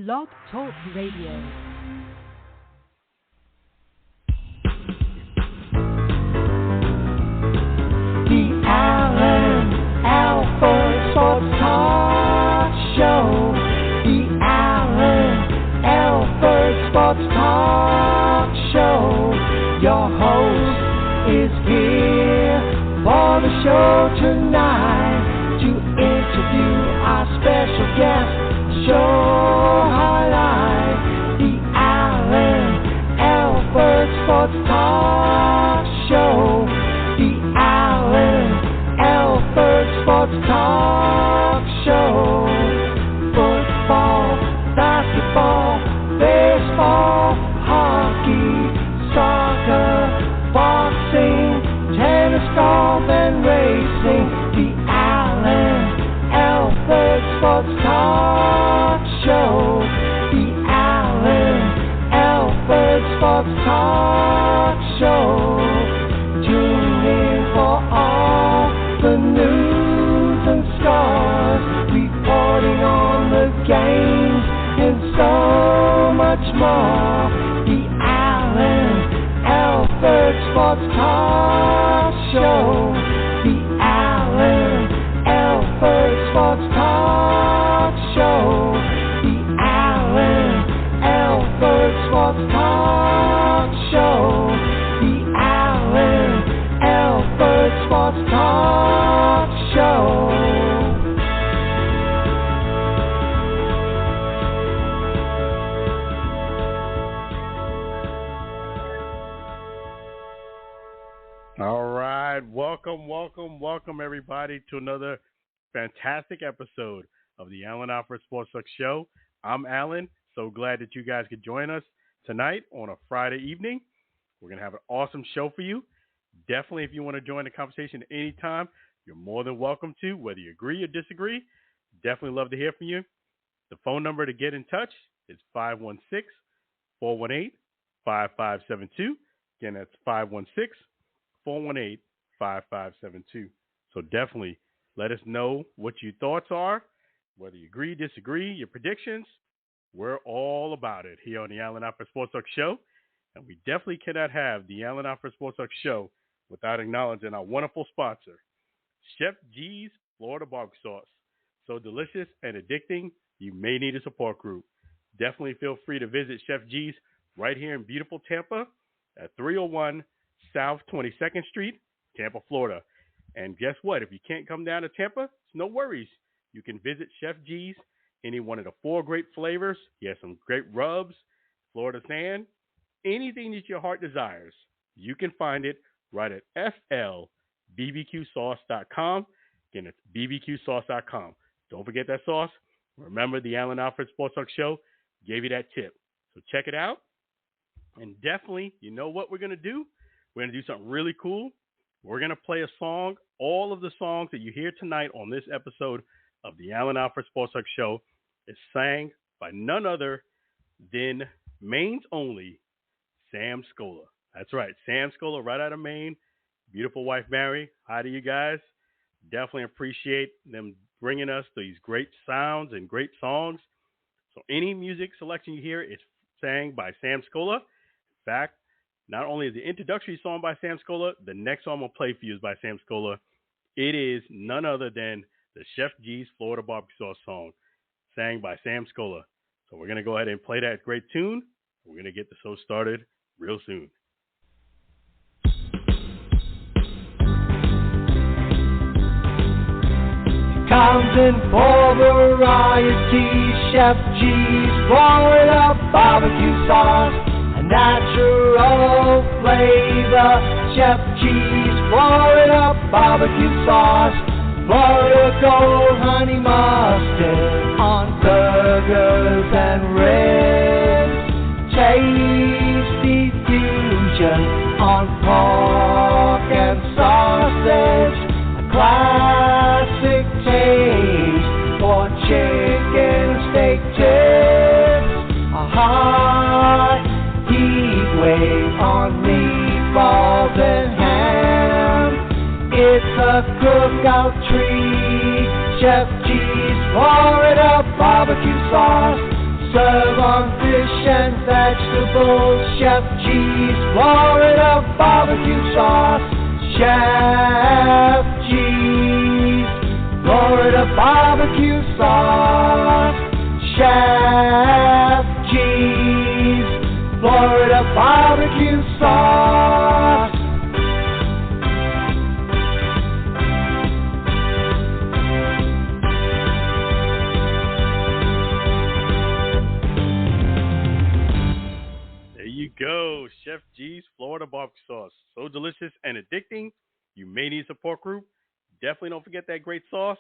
Blog Talk Radio. The Alan Alford Sports Talk Show. The Alan Alford Sports Talk Show. Your host is here for the show tonight to interview our special guest. Show highlight. The Alan Alford Sports Talk Show. The Alan Alford Sports Talk Show. Football, basketball, baseball, hockey, soccer, boxing, tennis, golf, and racing. The Alan Alford Sports Talk Show. The Alan Alford Sports Talk Show. Tune in for all the news and scores, reporting on the games and so much more. The Alan Alford Sports Talk Show. The Alan Alford Sports Talk Show. The Alan Alford Sports Talk Show. The Alan Alford Sports Talk Show. All right, welcome everybody to another fantastic episode of the Alan Alford Sports Talk Show. I'm Alan, so glad that you guys could join us tonight on a Friday evening. We're going to have an awesome show for you. Definitely, if you want to join the conversation at any time, you're more than welcome to, whether you agree or disagree. Definitely love to hear from you. The phone number to get in touch is 516-418-5572. Again, that's 516-418-5572. So definitely let us know what your thoughts are, whether you agree, disagree, your predictions. We're all about it here on the Alan Alford Sports Talk Show. And we definitely cannot have the Alan Alford Sports Talk Show without acknowledging our wonderful sponsor, Chef G's Florida Barbecue Sauce. So delicious and addicting, you may need a support group. Definitely feel free to visit Chef G's right here in beautiful Tampa at 301 South 22nd Street, Tampa, Florida. And guess what? If you can't come down to Tampa, it's no worries. You can visit Chef G's, any one of the 4 great flavors. He has some great rubs, Florida sand, anything that your heart desires. You can find it right at flbbqsauce.com. Again, it's bbqsauce.com. Don't forget that sauce. Remember, the Alan Alford Sports Talk Show gave you that tip. So check it out. And definitely, you know what we're going to do? We're going to do something really cool. We're going to play a song. All of the songs that you hear tonight on this episode of the Alan Alford Sports Talk Show is sang by none other than Maine's only Sam Scola. That's right, Sam Scola, right out of Maine. Beautiful wife, Mary. Hi to you guys. Definitely appreciate them bringing us these great sounds and great songs. So any music selection you hear is sang by Sam Scola. In fact, not only is the introductory song by Sam Scola, the next song I'm going to play for you is by Sam Scola. It is none other than the Chef G's Florida Barbecue Sauce song, sang by Sam Scola. So we're going to go ahead and play that great tune. We're going to get the show started real soon. Comes in for variety, Chef G's Florida Barbecue Sauce, a natural flavor. Chef G's Florida Barbecue Sauce, Florida Gold Honey Mustard on burgers and ribs, tasty fusion on pork and sausage, a classic taste for chicken steak tips, a hot heat wave on meatballs and ham. It's a cookout treat. Chef G's Florida Barbecue Sauce, Serve on fish and vegetables, Chef G's Florida barbecue sauce. Chef G's Florida barbecue sauce. Chef G's Florida barbecue sauce. Go, Chef G's Florida barbecue sauce. So delicious and addicting. You may need support group. Definitely don't forget that great sauce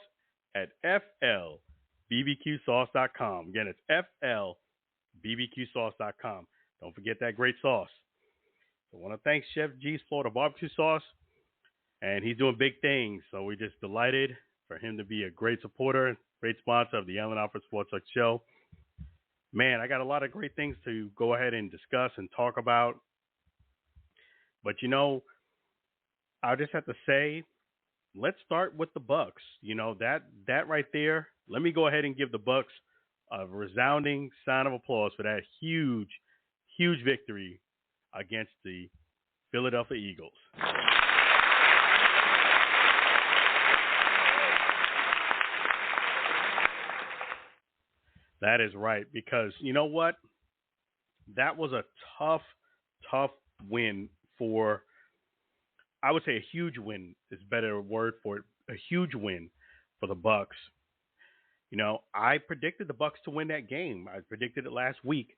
at FLBBQSauce.com. Again, it's FLBBQSauce.com. Don't forget that great sauce. I want to thank Chef G's Florida barbecue sauce, and he's doing big things. So we're just delighted for him to be a great supporter, great sponsor of the Allen Alfred Sports Talk Show. Man, I got a lot of great things to go ahead and discuss and talk about. But, you know, I just have to say, let's start with the BUCS. You know, that right there, let me go ahead and give the BUCS a resounding sign of applause for that huge, huge victory against the Philadelphia Eagles. That is right, because you know what? That was a tough win for, I would say a huge win is a better word for it, a huge win for the BUCS. You know, I predicted the BUCS to win that game. I predicted it last week,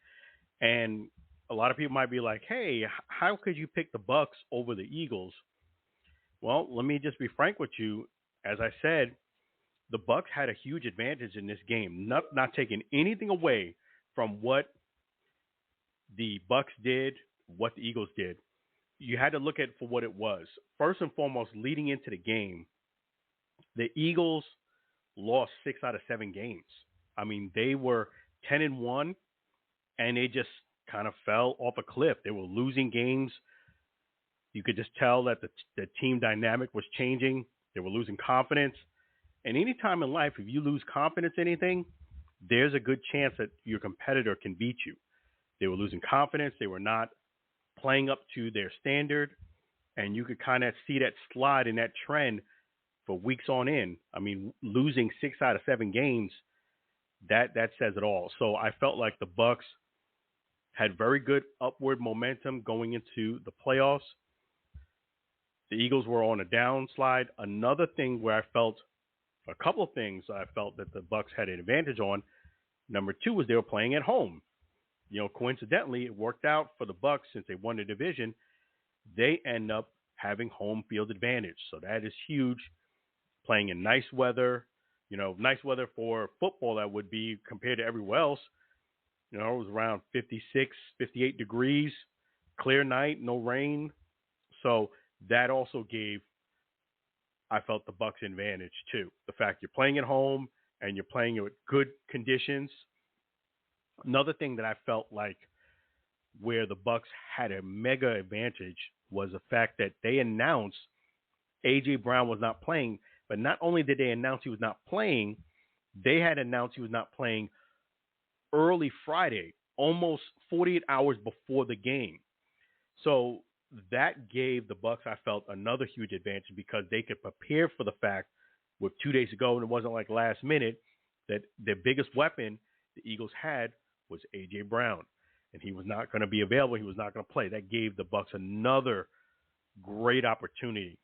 and a lot of people might be like, hey, how could you pick the BUCS over the Eagles? Well, let me just be frank with you. As I said, the BUCS had a huge advantage in this game, not taking anything away from what the BUCS did, what the Eagles did. You had to look at it for what it was. First and foremost, leading into the game, the Eagles lost 6 out of 7 games. I mean, they were 10-1, and they just kind of fell off a cliff. They were losing games. You could just tell that the team dynamic was changing. They were losing confidence. And any time in life, if you lose confidence in anything, there's a good chance that your competitor can beat you. They were losing confidence. They were not playing up to their standard. And you could kind of see that slide in that trend for weeks on end. I mean, losing 6 out of 7 games, that says it all. So I felt like the BUCS had very good upward momentum going into the playoffs. The Eagles were on a downslide. Another thing where I felt a couple of things I felt that the BUCS had an advantage on. Number 2 was they were playing at home. You know, coincidentally, it worked out for the BUCS since they won the division. They end up having home field advantage. So that is huge. Playing in nice weather, you know, nice weather for football that would be compared to everywhere else. You know, it was around 56, 58 degrees, clear night, no rain. So that also gave, I felt, the BUCS advantage too. The fact you're playing at home and you're playing it with good conditions. Another thing that I felt like where the BUCS had a mega advantage was the fact that they announced A.J. Brown was not playing, but not only did they announce he was not playing, they had announced he was not playing early Friday, almost 48 hours before the game. So that gave the BUCS, I felt, another huge advantage because they could prepare for the fact with 2 days ago, and it wasn't like last minute, that their biggest weapon the Eagles had was A.J. Brown, and he was not going to be available. He was not going to play. That gave the BUCS another great opportunity.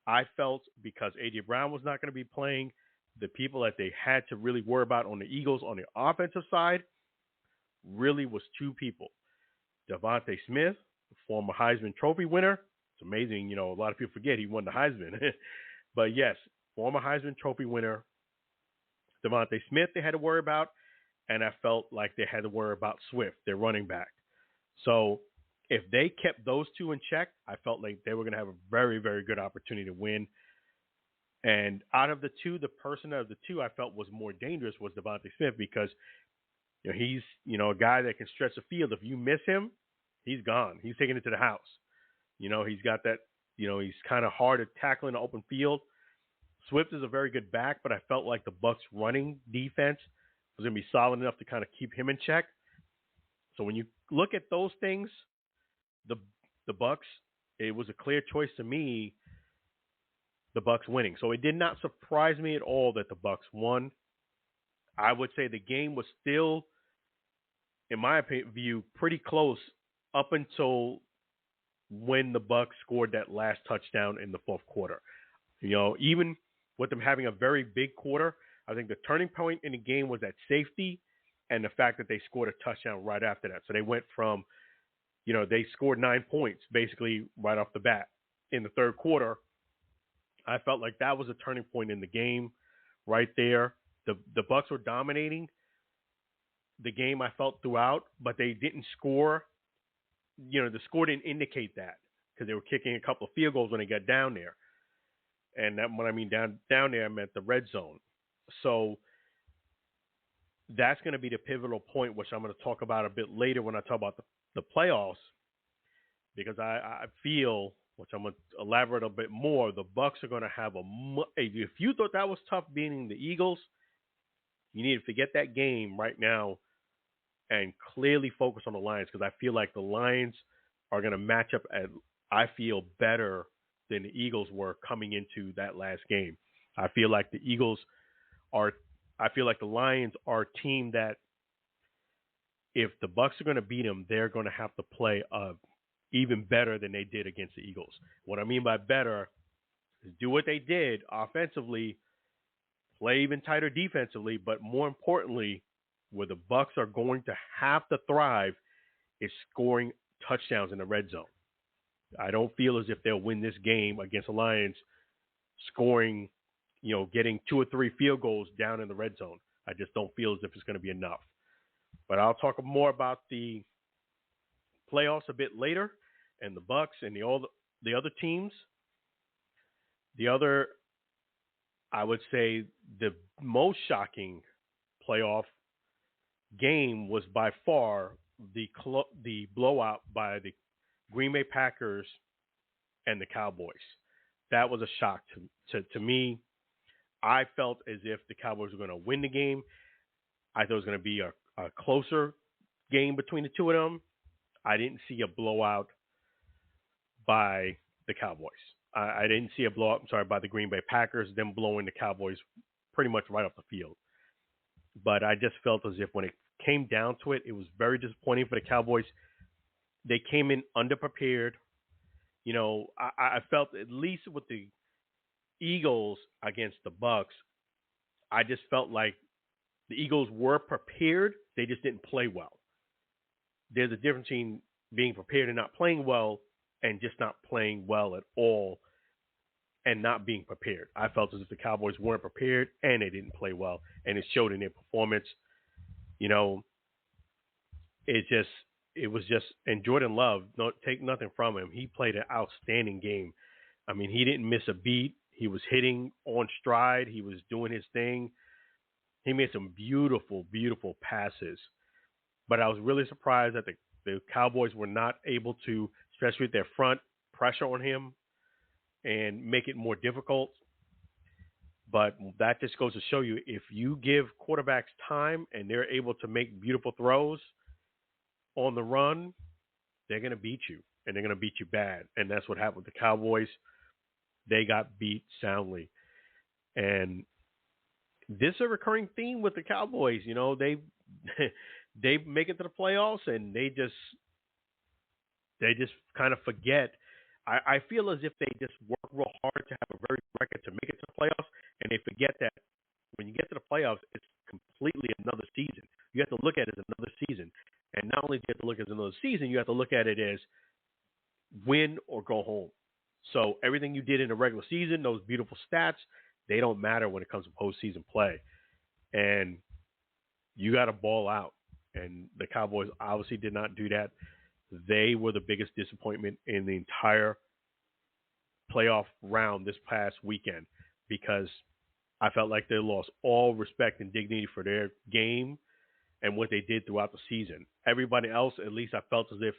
I felt because A.J. Brown was not going to be playing, the people that they had to really worry about on the Eagles on the offensive side really was 2 people. Devontae Smith, former Heisman Trophy winner. It's amazing, you know, a lot of people forget he won the Heisman. But yes, former Heisman Trophy winner Devontae Smith they had to worry about, and I felt like they had to worry about Swift, their running back. So if they kept those 2 in check, I felt like they were going to have a very, very good opportunity to win. And out of the 2, the person of the 2 I felt was more dangerous was Devontae Smith because, you know, he's, you know, a guy that can stretch the field. If you miss him, he's gone. He's taking it to the house. You know, he's got that, you know, he's kind of hard to tackle in the open field. Swift is a very good back, but I felt like the BUCS running defense was going to be solid enough to kind of keep him in check. So when you look at those things, the BUCS, it was a clear choice to me, the BUCS winning. So it did not surprise me at all that the BUCS won. I would say the game was still, in my view, pretty close up until when the BUCS scored that last touchdown in the fourth quarter. Even with them having a very big quarter, I think the turning point in the game was that safety and the fact that they scored a touchdown right after that. So they went from, they scored 9 points basically right off the bat in the third quarter. I felt like that was a turning point in the game right there. The BUCS were dominating the game, I felt, throughout, but they didn't score. The score didn't indicate that because they were kicking a couple of field goals when they got down there. And that, when I mean down there, I meant the red zone. So that's going to be the pivotal point, which I'm going to talk about a bit later when I talk about the playoffs, because I feel, which I'm going to elaborate a bit more, the BUCS are going to have if you thought that was tough beating the Eagles, you need to forget that game right now and clearly focus on the Lions, because I feel like the Lions are going to match up better than the Eagles were coming into that last game. I feel like the Lions are a team that if the BUCS are going to beat them, they're going to have to play even better than they did against the Eagles. What I mean by better is do what they did offensively, play even tighter defensively, but more importantly, where the BUCS are going to have to thrive is scoring touchdowns in the red zone. I don't feel as if they'll win this game against the Lions scoring, getting 2 or 3 field goals down in the red zone. I just don't feel as if it's going to be enough. But I'll talk more about the playoffs a bit later and the BUCS and the other teams. I would say the most shocking playoff game was by far the blowout by the Green Bay Packers and the Cowboys. That was a shock to me. I felt as if the Cowboys were going to win the game. I thought it was going to be a closer game between the two of them. I didn't see a blowout by the Cowboys. I didn't see a blowout, by the Green Bay Packers, them blowing the Cowboys pretty much right off the field. But I just felt as if when it came down to it, it was very disappointing for the Cowboys. They came in underprepared. I felt, at least with the Eagles against the BUCS, I just felt like the Eagles were prepared. They just didn't play well. There's a difference between being prepared and not playing well and just not playing well at all and not being prepared. I felt as if the Cowboys weren't prepared and they didn't play well, and it showed in their performance. It was just, and Jordan Love, take nothing from him. He played an outstanding game. I mean, he didn't miss a beat. He was hitting on stride. He was doing his thing. He made some beautiful, beautiful passes. But I was really surprised that the Cowboys were not able to, especially with their front, pressure on him and make it more difficult. But that just goes to show you, if you give quarterbacks time and they're able to make beautiful throws on the run, they're going to beat you, and they're going to beat you bad. And that's what happened with the Cowboys. They got beat soundly. And this is a recurring theme with the Cowboys. They make it to the playoffs, and they just kind of forget. I feel as if they just work real hard to have a very good record to make it to the playoffs, and they forget that when you get to the playoffs, it's completely another season. You have to look at it as another season. And not only do you have to look at it as another season, you have to look at it as win or go home. So everything you did in the regular season, those beautiful stats, they don't matter when it comes to postseason play. And you got to ball out. And the Cowboys obviously did not do that. They were the biggest disappointment in the entire playoff round this past weekend, because I felt like they lost all respect and dignity for their game and what they did throughout the season. Everybody else, at least I felt as if,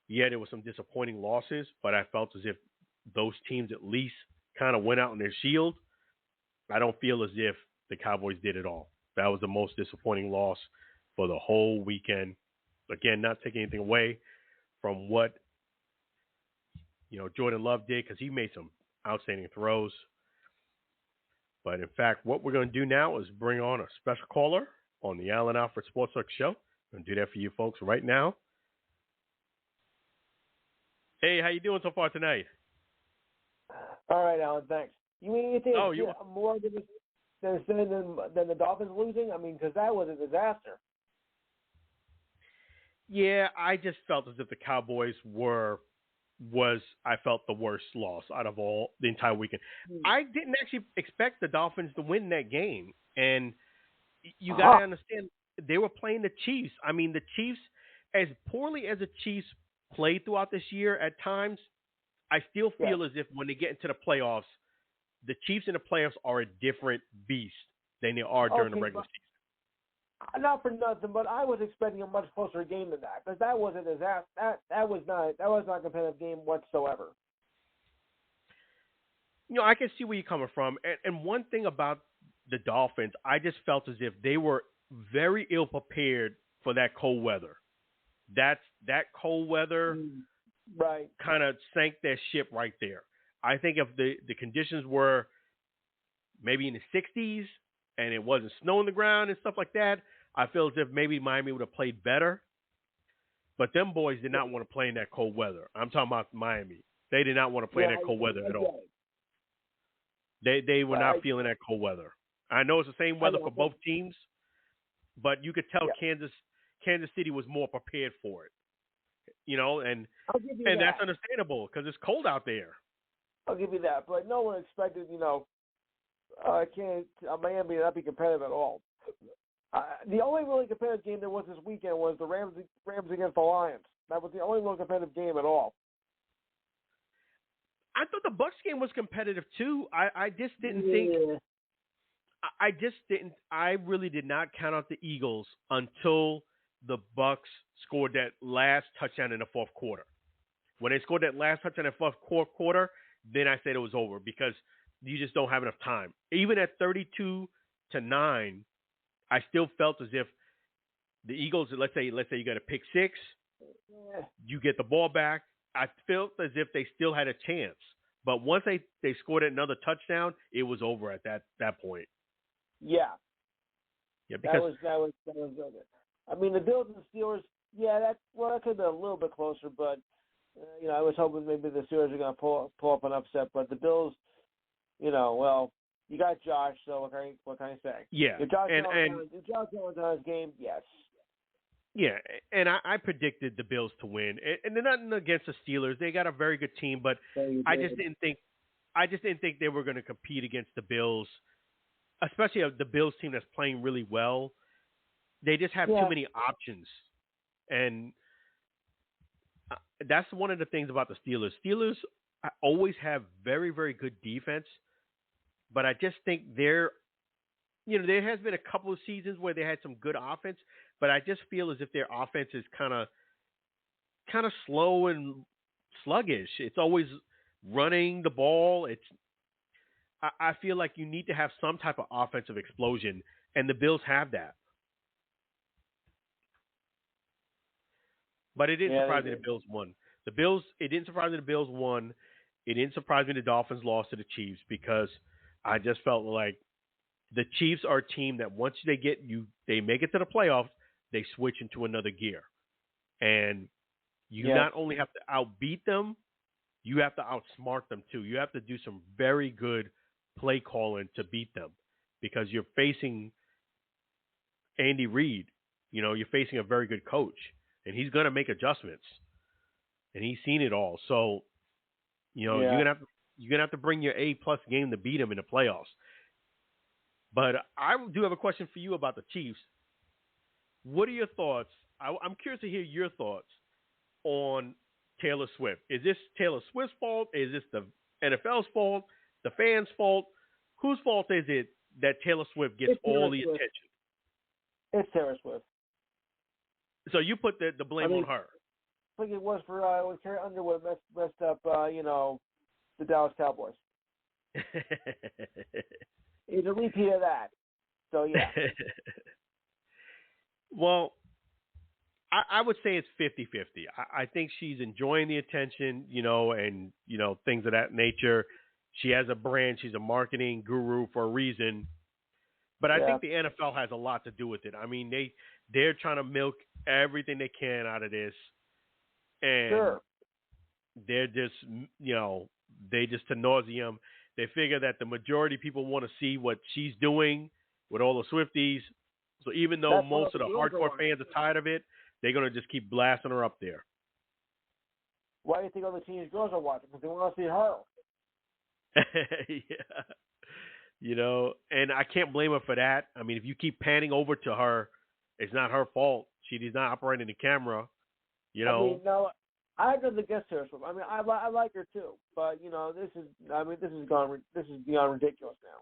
there were some disappointing losses, but I felt as if those teams at least kind of went out on their shield. I don't feel as if the Cowboys did at all. That was the most disappointing loss for the whole weekend. Again, not taking anything away from what Jordan Love did, because he made some outstanding throws. But in fact, what we're going to do now is bring on a special caller on the Allen Alfred Sports Talk Show. I'm going to do that for you folks right now. Hey, how you doing so far tonight? All right, Alan, thanks. You mean you think more than the Dolphins losing? I mean, because that was a disaster. Yeah, I just felt as if the Cowboys I felt the worst loss out of the entire weekend. I didn't actually expect the Dolphins to win that game. And you got to understand, they were playing the Chiefs. I mean, the Chiefs, as poorly as the Chiefs played throughout this year at times, I still feel as if when they get into the playoffs, the Chiefs in the playoffs are a different beast than they are during the regular season. Not for nothing, but I was expecting a much closer game than that, because that was a disaster. That was not a competitive game whatsoever. I can see where you're coming from. And one thing about the Dolphins, I just felt as if they were very ill prepared for that cold weather. That cold weather kind of sank their ship right there. I think if the conditions were maybe in the 60s and it wasn't snow on the ground and stuff like that, I feel as if maybe Miami would have played better. But them boys did not want to play in that cold weather. I'm talking about Miami. They did not want to play in that cold weather at all. They were not feeling that cold weather. I know it's the same weather for both teams, but you could tell Kansas City was more prepared for it. And that's understandable because it's cold out there. I'll give you that, but no one expected, Miami to not be competitive at all. The only really competitive game there was this weekend was the Rams against the Lions. That was the only real competitive game at all. I thought the Bucks game was competitive too. I just didn't think. I really did not count out the Eagles until the Bucks scored that last touchdown in the fourth quarter. When they scored that last touchdown in the fourth quarter, then I said it was over because you just don't have enough time. Even at 32-9, I still felt as if the Eagles, let's say you got a pick six, you get the ball back. I felt as if they still had a chance. But once they scored another touchdown, it was over at that point. Yeah. Yeah, because that was good. I mean, the Bills and the Steelers, that could have been a little bit closer, but I was hoping maybe the Steelers are going to pull up an upset. But the Bills, you got Josh, so what can I say? Yeah, if Josh Allen's on his game, yes. Yeah, and I predicted the Bills to win, and they're nothing against the Steelers. They got a very good team, but I just didn't think they were going to compete against the Bills, especially the Bills team that's playing really well. They just have too many options, and that's one of the things about the Steelers. Steelers always have very, very good defense, but I just think there has been a couple of seasons where they had some good offense, but I just feel as if their offense is kind of slow and sluggish. It's always running the ball. I feel like you need to have some type of offensive explosion, and the Bills have that. But it didn't surprise me the Bills won. It didn't surprise me the Bills won. It didn't surprise me the Dolphins lost to the Chiefs because I just felt like the Chiefs are a team that once they make it to the playoffs, they switch into another gear. And you not only have to outbeat them, you have to outsmart them too. You have to do some very good play calling to beat them because you're facing Andy Reid. You're facing a very good coach, and he's going to make adjustments, and he's seen it all. So, you're gonna have to bring your A+ game to beat him in the playoffs. But I do have a question for you about the Chiefs. What are your thoughts? I'm curious to hear your thoughts on Taylor Swift. Is this Taylor Swift's fault? Is this the NFL's fault? The fans' fault? Whose fault is it that Taylor Swift gets all the attention? It's Taylor Swift. So you put the blame on her. I think it was for when Carrie Underwood messed up, the Dallas Cowboys. It's a repeat of that. So yeah. Well, I would say it's 50-50. I think she's enjoying the attention, and, things of that nature. She has a brand. She's a marketing guru for a reason. But I think the NFL has a lot to do with it. I mean, they're trying to milk everything they can out of this. And they're just, they just to nauseam. They figure that the majority of people want to see what she's doing with all the Swifties. So even though most of the hardcore fans are tired of it, they're going to just keep blasting her up there. Why do you think all the teenage girls are watching? Because they want to see her. Yeah. And I can't blame her for that. I mean, if you keep panning over to her, it's not her fault. She is not operating the camera, I mean, no, I have nothing against her. I mean, I like her too. But, this is beyond ridiculous now.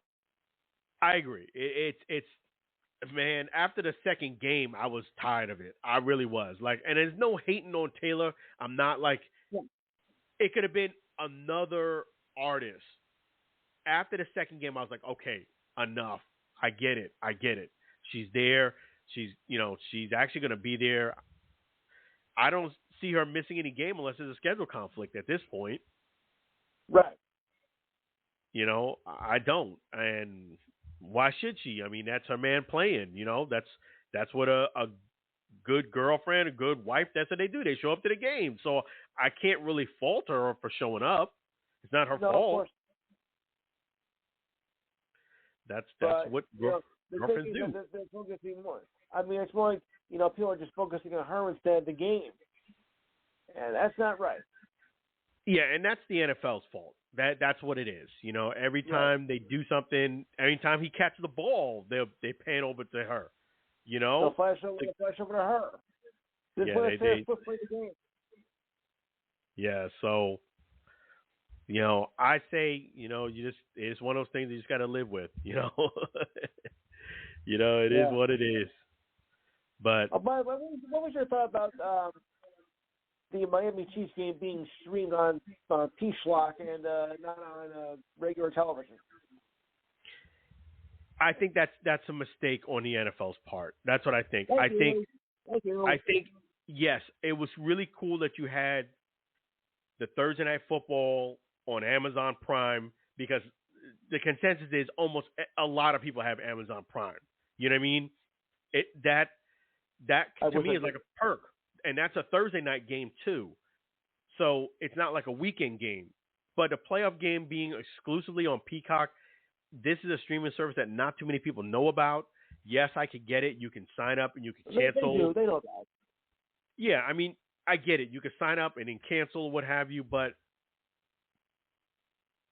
I agree. It's man, after the second game, I was tired of it. I really was. And there's no hating on Taylor. I'm not it could have been another artist. After the second game, I was like, okay, enough. I get it. She's there. She's actually going to be there. I don't see her missing any game unless there's a schedule conflict at this point. Right. I don't. And why should she? I mean, that's her man playing. That's what a good girlfriend, a good wife, that's what they do. They show up to the game. So I can't really fault her for showing up. It's not her fault. Of course. That's what girlfriends do. They're focusing more. I mean, it's more like, people are just focusing on her instead of the game. And that's not right. Yeah, and that's the NFL's fault. That's what it is. Every time they do something, every time he catches the ball, they pan over to her. They'll flash over to her. Just play the game. Yeah, so I say, it's one of those things you just got to live with. It is what it is. But what was your thought about the Miami Chiefs game being streamed on P-Schlock and not on regular television? I think that's a mistake on the NFL's part. That's what I think. Thank you. I think yes, it was really cool that you had the Thursday Night Football on Amazon Prime, because the consensus is almost a lot of people have Amazon Prime. You know what I mean? That to me is like a perk. And that's a Thursday night game too. So it's not like a weekend game. But a playoff game being exclusively on Peacock, this is a streaming service that not too many people know about. Yes, I could get it. You can sign up and you can cancel. They know that. Yeah, I mean, I get it. You can sign up and then cancel or what have you, but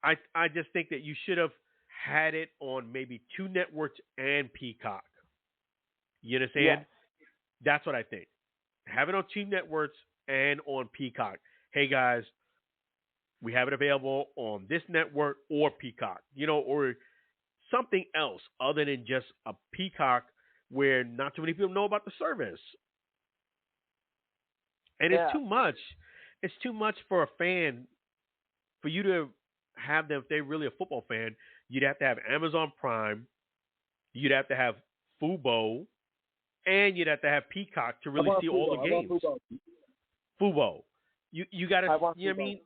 I just think that you should have had it on maybe two networks and Peacock. You understand? Yes. That's what I think. Have it on two networks and on Peacock. Hey, guys, we have it available on this network or Peacock, or something else other than just a Peacock where not too many people know about the service. And it's too much. It's too much for a fan, for you to have them, if they're really a football fan, you'd have to have Amazon Prime, you'd have to have Fubo, and you'd have to have Peacock to really see all the games. Fubo. You got to, you know what I mean?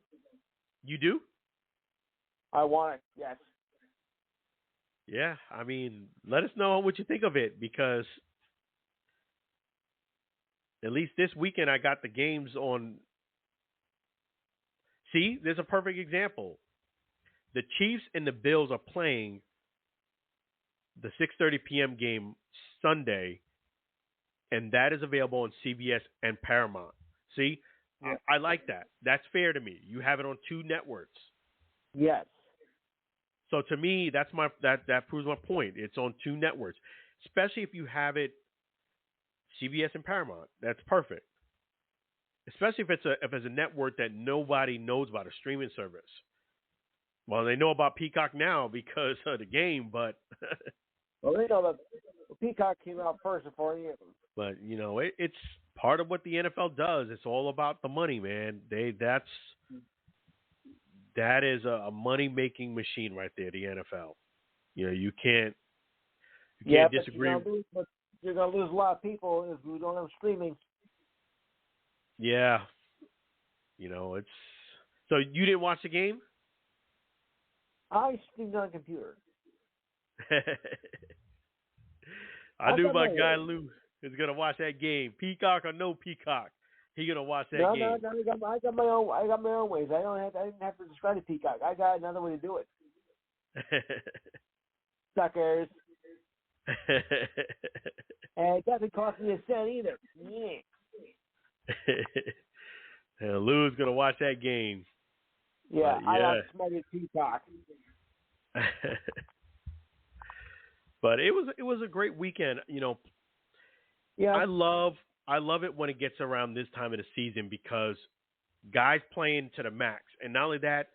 You do? I want it, yes. Yeah, I mean, let us know what you think of it, because at least this weekend I got the games on. See, there's a perfect example. The Chiefs and the Bills are playing the 6:30 p.m. game Sunday, and that is available on CBS and Paramount. See, yeah. I like that. That's fair to me. You have it on two networks. Yes. So to me, that proves my point. It's on two networks, especially if you have it CBS and Paramount. That's perfect. Especially if it's a network that nobody knows about, a streaming service. Well, they know about Peacock now because of the game, but well, they know that Peacock came out first before any of them. But it's part of what the NFL does. It's all about the money, man. That is a money making machine right there. The NFL. You You can't disagree. You're gonna lose a lot of people if you don't have streaming. Yeah. It's so you didn't watch the game? I streamed on a computer. I knew my guy Lou is gonna watch that game. Peacock or no Peacock, he gonna watch that game. No. I got my own ways. I didn't have to subscribe to Peacock. I got another way to do it. Suckers. And it doesn't cost me a cent either. Yeah, Lou's gonna watch that game. Yeah, I got smart at Peacock. But it was a great weekend. Yeah. I love it when it gets around this time of the season because guys playing to the max, and not only that,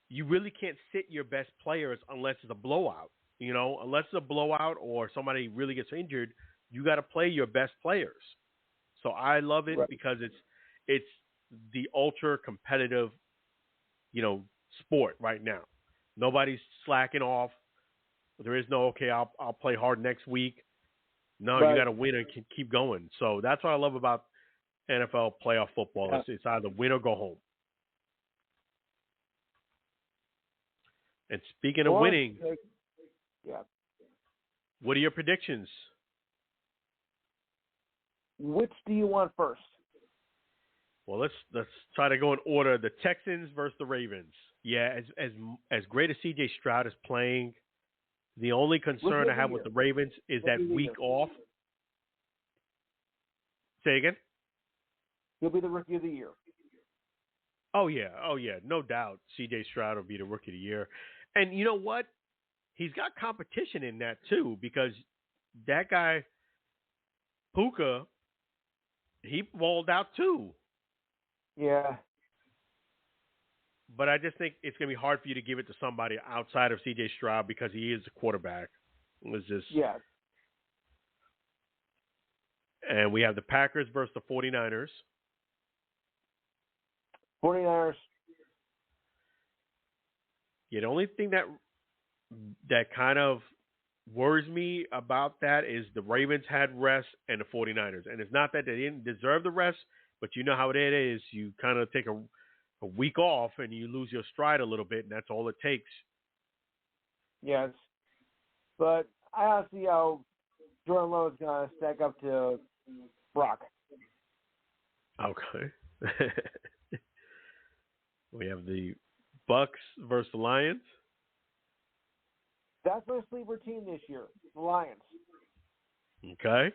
you really can't sit your best players unless it's a blowout. Unless it's a blowout or somebody really gets injured, you got to play your best players. So I love it because it's the ultra competitive, sport right now. Nobody's slacking off. There is no, okay, I'll play hard next week. No, you got to win and keep going. So that's what I love about NFL playoff football. Yeah. It's either win or go home. And speaking of winning, what are your predictions? Which do you want first? Well, let's try to go in order. The Texans versus the Ravens. Yeah, as great as C.J. Stroud is playing, the only concern I have with the Ravens is that week off. Say again? He'll be the Rookie of the Year. Oh, yeah. No doubt C.J. Stroud will be the Rookie of the Year. And you know what? He's got competition in that, too, because that guy, Puka, he balled out, too. Yeah. But I just think it's going to be hard for you to give it to somebody outside of C.J. Stroud because he is a quarterback. Yeah. And we have the Packers versus the 49ers. 49ers. Yeah, the only thing that kind of worries me about that is the Ravens had rest and the 49ers. And it's not that they didn't deserve the rest, but you know how it is. You kind of take a week off and you lose your stride a little bit, and that's all it takes. Yes. But I don't see how Jordan Love is going to stack up to Brock. Okay. We have the BUCS versus the Lions. That's my sleeper team this year, the Lions. Okay.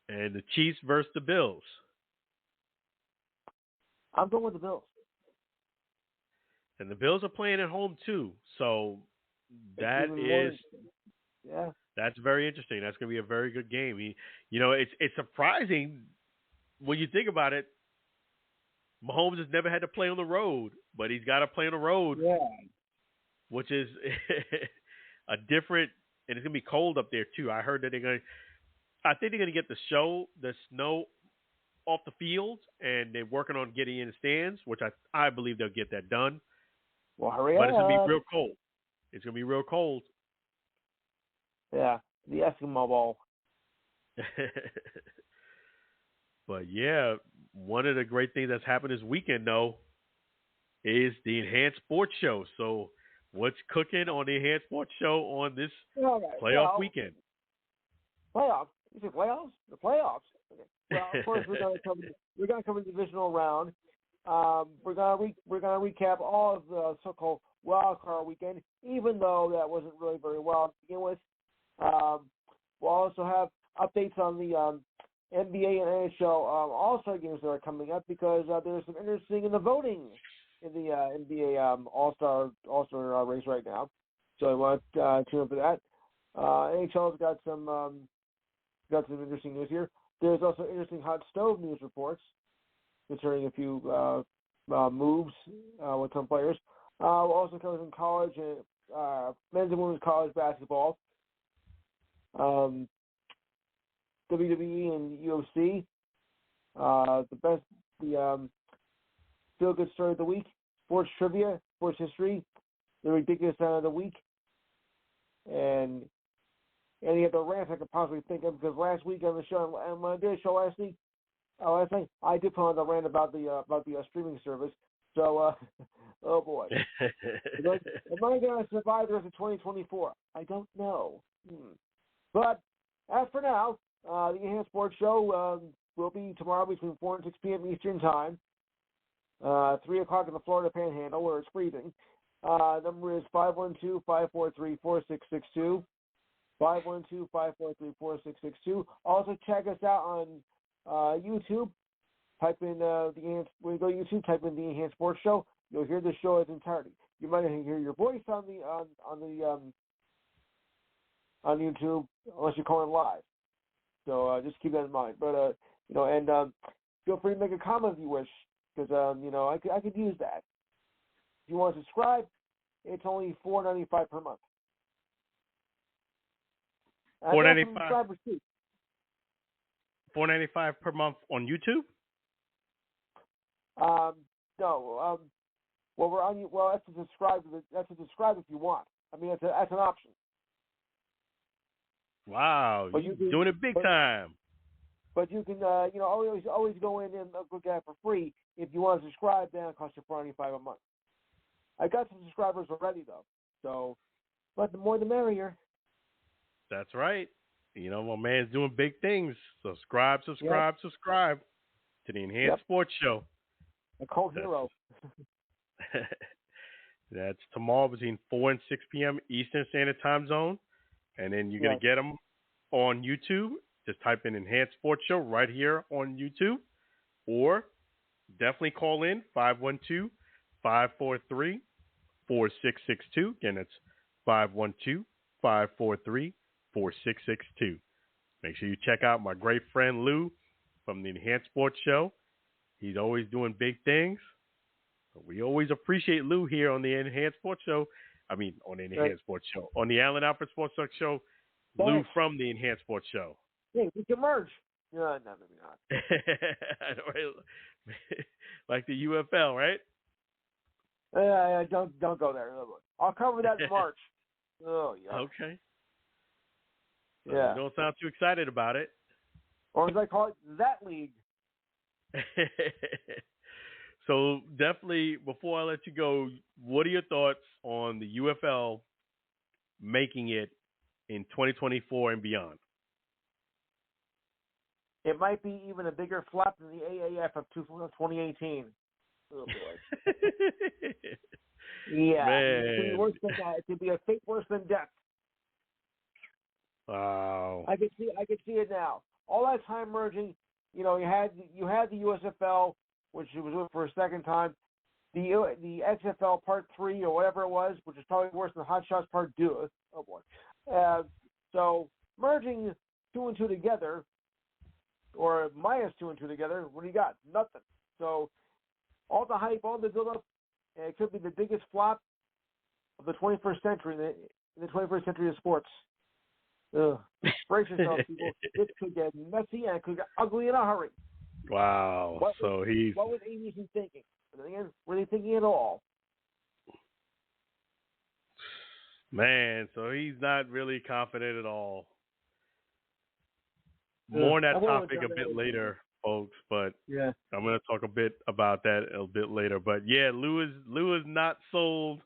And the Chiefs versus the Bills. I'm going with the Bills. And the Bills are playing at home too. So that's very interesting. That's going to be a very good game. It's surprising when you think about it. Mahomes has never had to play on the road, but he's got to play on the road. Yeah. Which is a different, and it's going to be cold up there too. I heard that I think they're going to get the snow off the field, and they're working on getting in the stands, which I believe they'll get that done. Well, hurry up. But it's going to be real cold. It's going to be real cold. Yeah, the Eskimo Bowl. But yeah, one of the great things that's happened this weekend, though, is the Enhanced Sports Show. So what's cooking on the Enhanced Sports Show on this playoff weekend? Playoffs? You say playoffs? The playoffs. Okay. Well, of course, we're going to cover the divisional round. We're going to recap all of the so-called wild card weekend, even though that wasn't really very well to begin with. We'll also have updates on the NBA and NHL All-Star games that are coming up because there's some interesting in the voting in the NBA All-Star race right now. So I want to tune in for that. NHL's got some interesting news here. There's also interesting hot stove news reports concerning a few moves with some players. We'll also cover some college and men's and women's college basketball. WWE and UFC, the feel good story of the week, sports trivia, sports history, the ridiculous sound of the week, and any of the rants I could possibly think of, because last week on the show, and when I did a show last night, I did put on the rant about the streaming service. So, oh boy, am I going to survive the rest of 2024? I don't know. But as for now, the Enhanced Sports Show will be tomorrow between 4 and 6 p.m. Eastern Time. 3 o'clock in the Florida Panhandle, where it's freezing. Number is 512-543-4662. 512-543-4662. Also check us out on YouTube. Type in when you go to YouTube, type in the Enhanced Sports Show. You'll hear the show in its entirety. You might hear your voice on YouTube unless you call in live. So just keep that in mind. But feel free to make a comment if you wish, because I could use that. If you want to subscribe, it's only $4.95 per month. $4.95. $4.95 per month on YouTube. No. Well, we're on. Well, that's to subscribe. That's to subscribe if you want. I mean, that's an option. Wow, you're doing it big time. But you can, always go in and look at it for free. If you want to subscribe, then it costs you $4.95 a month. I got some subscribers already, though. So, but the more the merrier. That's right. My man's doing big things. Subscribe to the Enhanced Sports Show. A cult hero. That's tomorrow between 4 and 6 p.m. Eastern Standard Time Zone. And then you're going to get them on YouTube. Just type in Enhanced Sports Show right here on YouTube. Or definitely call in 512-543-4662. Again, that's 512-543-4662. Make sure you check out my great friend Lou from the Enhanced Sports Show. He's always doing big things. We always appreciate Lou here on the Enhanced Sports Show. On the Enhanced Sports Show. On the Allen Alfred Sports Talk Show, Lou from the Enhanced Sports Show. Hey, we can merge. No, maybe not. Like the UFL, right? Don't go there. I'll cover that in March. Oh, yeah. Okay. So yeah. You don't sound too excited about it. Or as I call it, that league. So definitely, before I let you go, what are your thoughts on the UFL making it in 2024 and beyond? It might be even a bigger flop than the AAF of 2018. Oh, boy. Yeah. Man. It could be worse than that. It could be a fate worse than death. Wow. I could see it now. All that time merging, you had the USFL, which was for a second time, the XFL Part 3 or whatever it was, which is probably worse than Hot Shots Part 2. Oh boy! So merging 2 and 2 together, or minus 2 and 2 together, what do you got? Nothing. So all the hype, all the build-up, it could be the biggest flop of the 21st century, in the 21st century of sports. Ugh. Brace yourself, people. This could get messy and it could get ugly in a hurry. Wow. What was ABC thinking? Were they thinking at all? Man, so he's not really confident at all. More on that topic a bit later, folks, but yeah. I'm going to talk a bit about that a bit later. But yeah, Lou is not sold.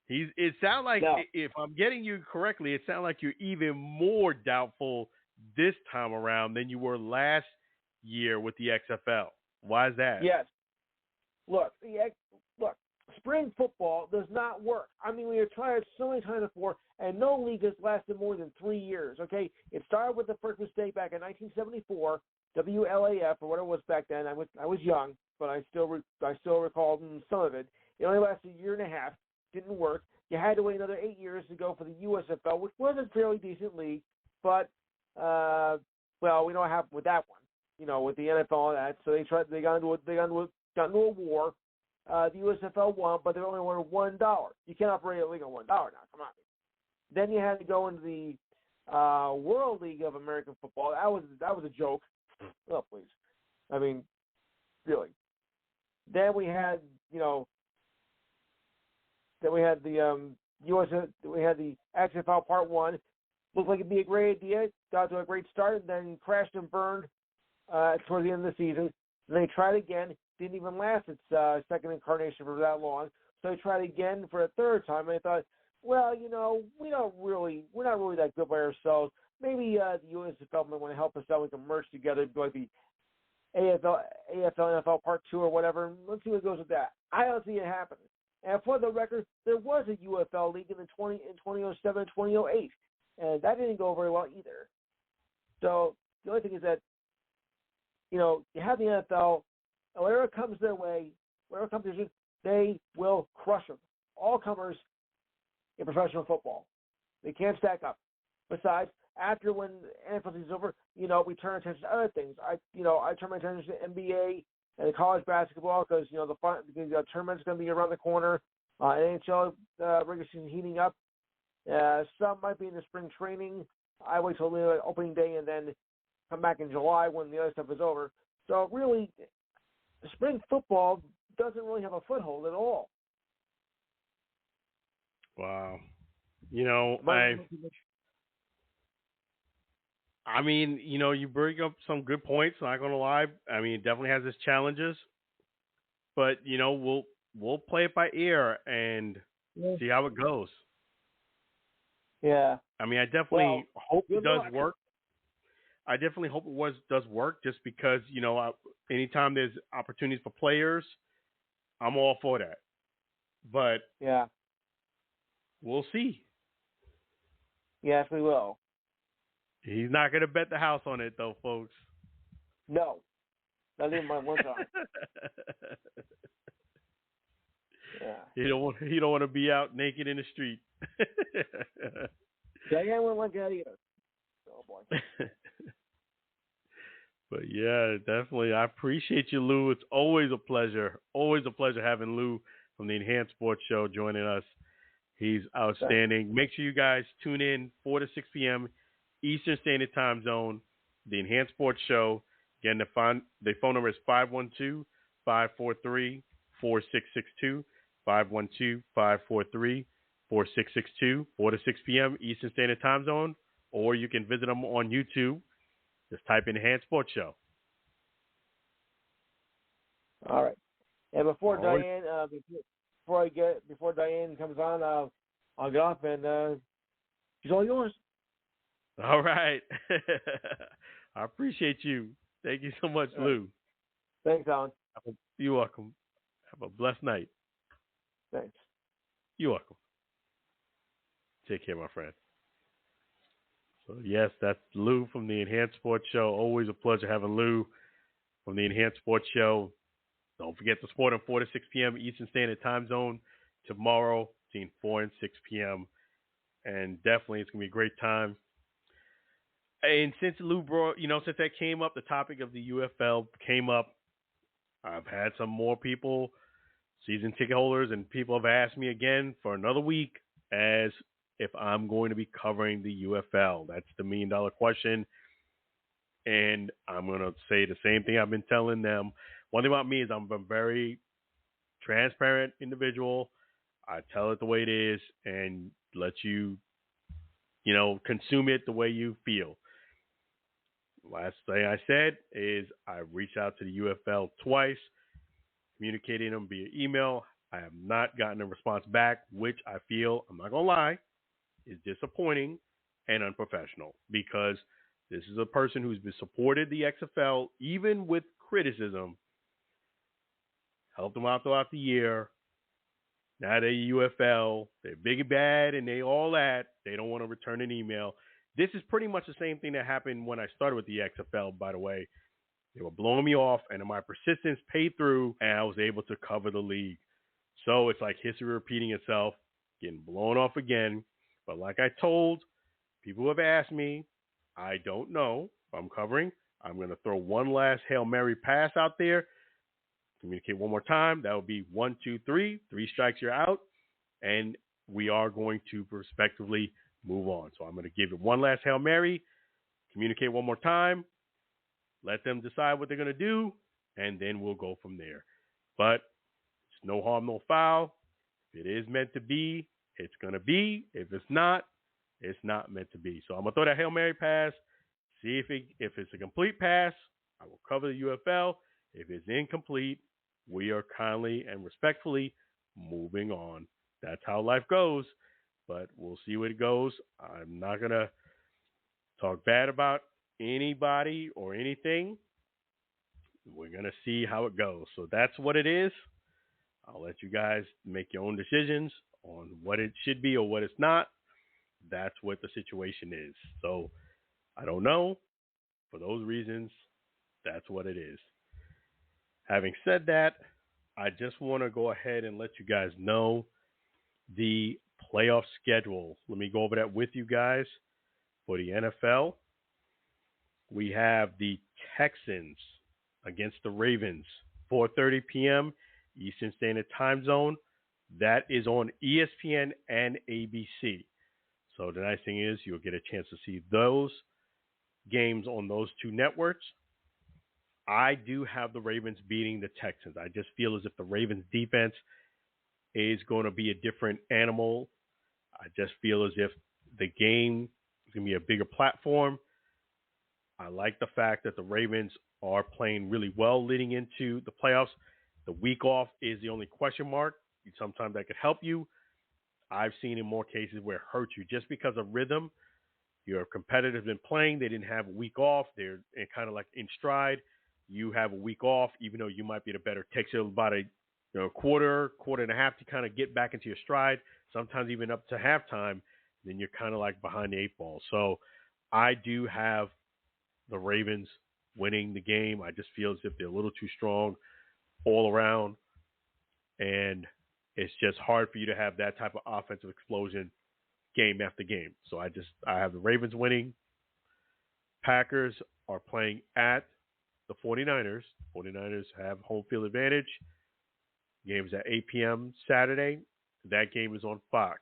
It sounds like, if I'm getting you correctly, it sounds like you're even more doubtful this time around than you were last year with the XFL. Why is that? Yes. Look, spring football does not work. I mean, we have tried it so many times before, and no league has lasted more than 3 years, okay? It started with the first mistake back in 1974, WLAF, or whatever it was back then. I was young, but I still recall some of it. It only lasted a year and a half. Didn't work. You had to wait another 8 years to go for the USFL, which was a fairly decent league, but we know what happened with that one. With the NFL and that. So they got into a war. The USFL won, but they only won $1. You can't operate a league on $1 now. Come on. Then you had to go into the World League of American Football. That was a joke. Oh, please. I mean, really. Then we had the XFL Part 1. looked like it'd be a great idea, got to a great start, and then crashed and burned towards the end of the season. Then they tried again, didn't even last its second incarnation for that long. So they tried again for a third time, and they thought, well, we're not really that good by ourselves. Maybe the USFL might want to help us out. We can merge together, like the AFL, NFL Part 2 or whatever. Let's see what goes with that. I don't see it happening. And for the record, there was a UFL league in 2007 and 2008, and that didn't go very well either. So the only thing is that, you have the NFL, and whatever comes their way, whatever competition, they will crush them. All comers in professional football. They can't stack up. Besides, after when NFL season is over, we turn our attention to other things. I turn my attention to NBA and college basketball because, the tournament's going to be around the corner. NHL regular season heating up. Some might be in the spring training. I wait till the opening day and then come back in July when the other stuff is over. So really, spring football doesn't really have a foothold at all. Wow. I mean, you bring up some good points, not going to lie. I mean, it definitely has its challenges. But, we'll play it by ear and see how it goes. Yeah. I mean, I definitely hope it does work. I definitely hope it does work just because, anytime there's opportunities for players, I'm all for that. But yeah, we'll see. Yes, we will. He's not going to bet the house on it, though, folks. No. Not even my one time. Yeah. He don't want to be out naked in the street. Diane wouldn't like that either. Oh, boy. But, yeah, definitely. I appreciate you, Lou. It's always a pleasure. Always a pleasure having Lou from the Enhanced Sports Show joining us. He's outstanding. Make sure you guys tune in 4 to 6 p.m. Eastern Standard Time Zone, the Enhanced Sports Show. Again, the phone number is 512-543-4662, 512-543-4662, 4 to 6 p.m. Eastern Standard Time Zone, or you can visit them on YouTube. Just type in Enhanced Sports Show. All right. And before Diane, before Diane comes on, I'll get off and she's all yours. All right. I appreciate you. Thank you so much, Lou. Thanks, Alan. You're welcome. Have a blessed night. Thanks. You're welcome. Take care, my friend. So, yes, that's Lou from the Enhanced Sports Show. Always a pleasure having Lou from the Enhanced Sports Show. Don't forget the sport on 4 to 6 p.m. Eastern Standard Time Zone tomorrow between 4 and 6 p.m. And definitely it's going to be a great time. And since Lou brought, since that came up, the topic of the UFL came up, I've had some more people, season ticket holders, and people have asked me again for another week as if I'm going to be covering the UFL. That's the $1 million question. And I'm going to say the same thing I've been telling them. One thing about me is I'm a very transparent individual. I tell it the way it is and let you, consume it the way you feel. Last thing I said is I reached out to the UFL twice, communicating them via email. I have not gotten a response back, which I feel, I'm not going to lie, is disappointing and unprofessional because this is a person who's been supported the XFL, even with criticism, helped them out throughout the year. Now they're UFL, they're big and bad, and they all that. They don't want to return an email. This is pretty much the same thing that happened when I started with the XFL, by the way. They were blowing me off, and my persistence paid through, and I was able to cover the league. So it's like history repeating itself, getting blown off again. But like I told people who have asked me, I don't know if I'm covering. I'm going to throw one last Hail Mary pass out there. Communicate one more time. That would be 1, 2, 3. 3 strikes, you're out. And we are going to respectively move on. So I'm going to give it one last Hail Mary, communicate one more time, let them decide what they're going to do, and then we'll go from there. But it's no harm, no foul. If it is meant to be, it's going to be. If it's not, It's not meant to be. So I'm going to throw that Hail Mary pass, see if it's a complete pass, I will cover the UFL. If it's incomplete, we are kindly and respectfully moving on. That's how life goes, but we'll see where it goes. I'm not going to talk bad about anybody or anything. We're going to see how it goes. So that's what it is. I'll let you guys make your own decisions on what it should be or what it's not. That's what the situation is. So I don't know. For those reasons, that's what it is. Having said that, I just want to go ahead and let you guys know the playoff schedule. Let me go over that with you guys. For the NFL, we have the Texans against the Ravens, 4:30 p.m. Eastern Standard Time Zone. That is on ESPN and ABC. So the nice thing is you'll get a chance to see those games on those two networks. I do have the Ravens beating the Texans. I just feel as if the Ravens defense is going to be a different animal. I just feel as if the game is going to be a bigger platform. I like the fact that the Ravens are playing really well leading into the playoffs. The week off is the only question mark. Sometimes that could help you. I've seen in more cases where it hurts you just because of rhythm. Your competitors been playing. They didn't have a week off. They're kind of like in stride. You have a week off, even though you might be the better. It takes you about a quarter and a half to kind of get back into your stride, sometimes even up to halftime. Then you're kind of like behind the eight ball. So I do have the Ravens winning the game. I just feel as if they're a little too strong all around. And it's just hard for you to have that type of offensive explosion game after game. So I have the Ravens winning. Packers are playing at the 49ers. 49ers have home field advantage. Game is at 8 p.m. Saturday. That game is on Fox.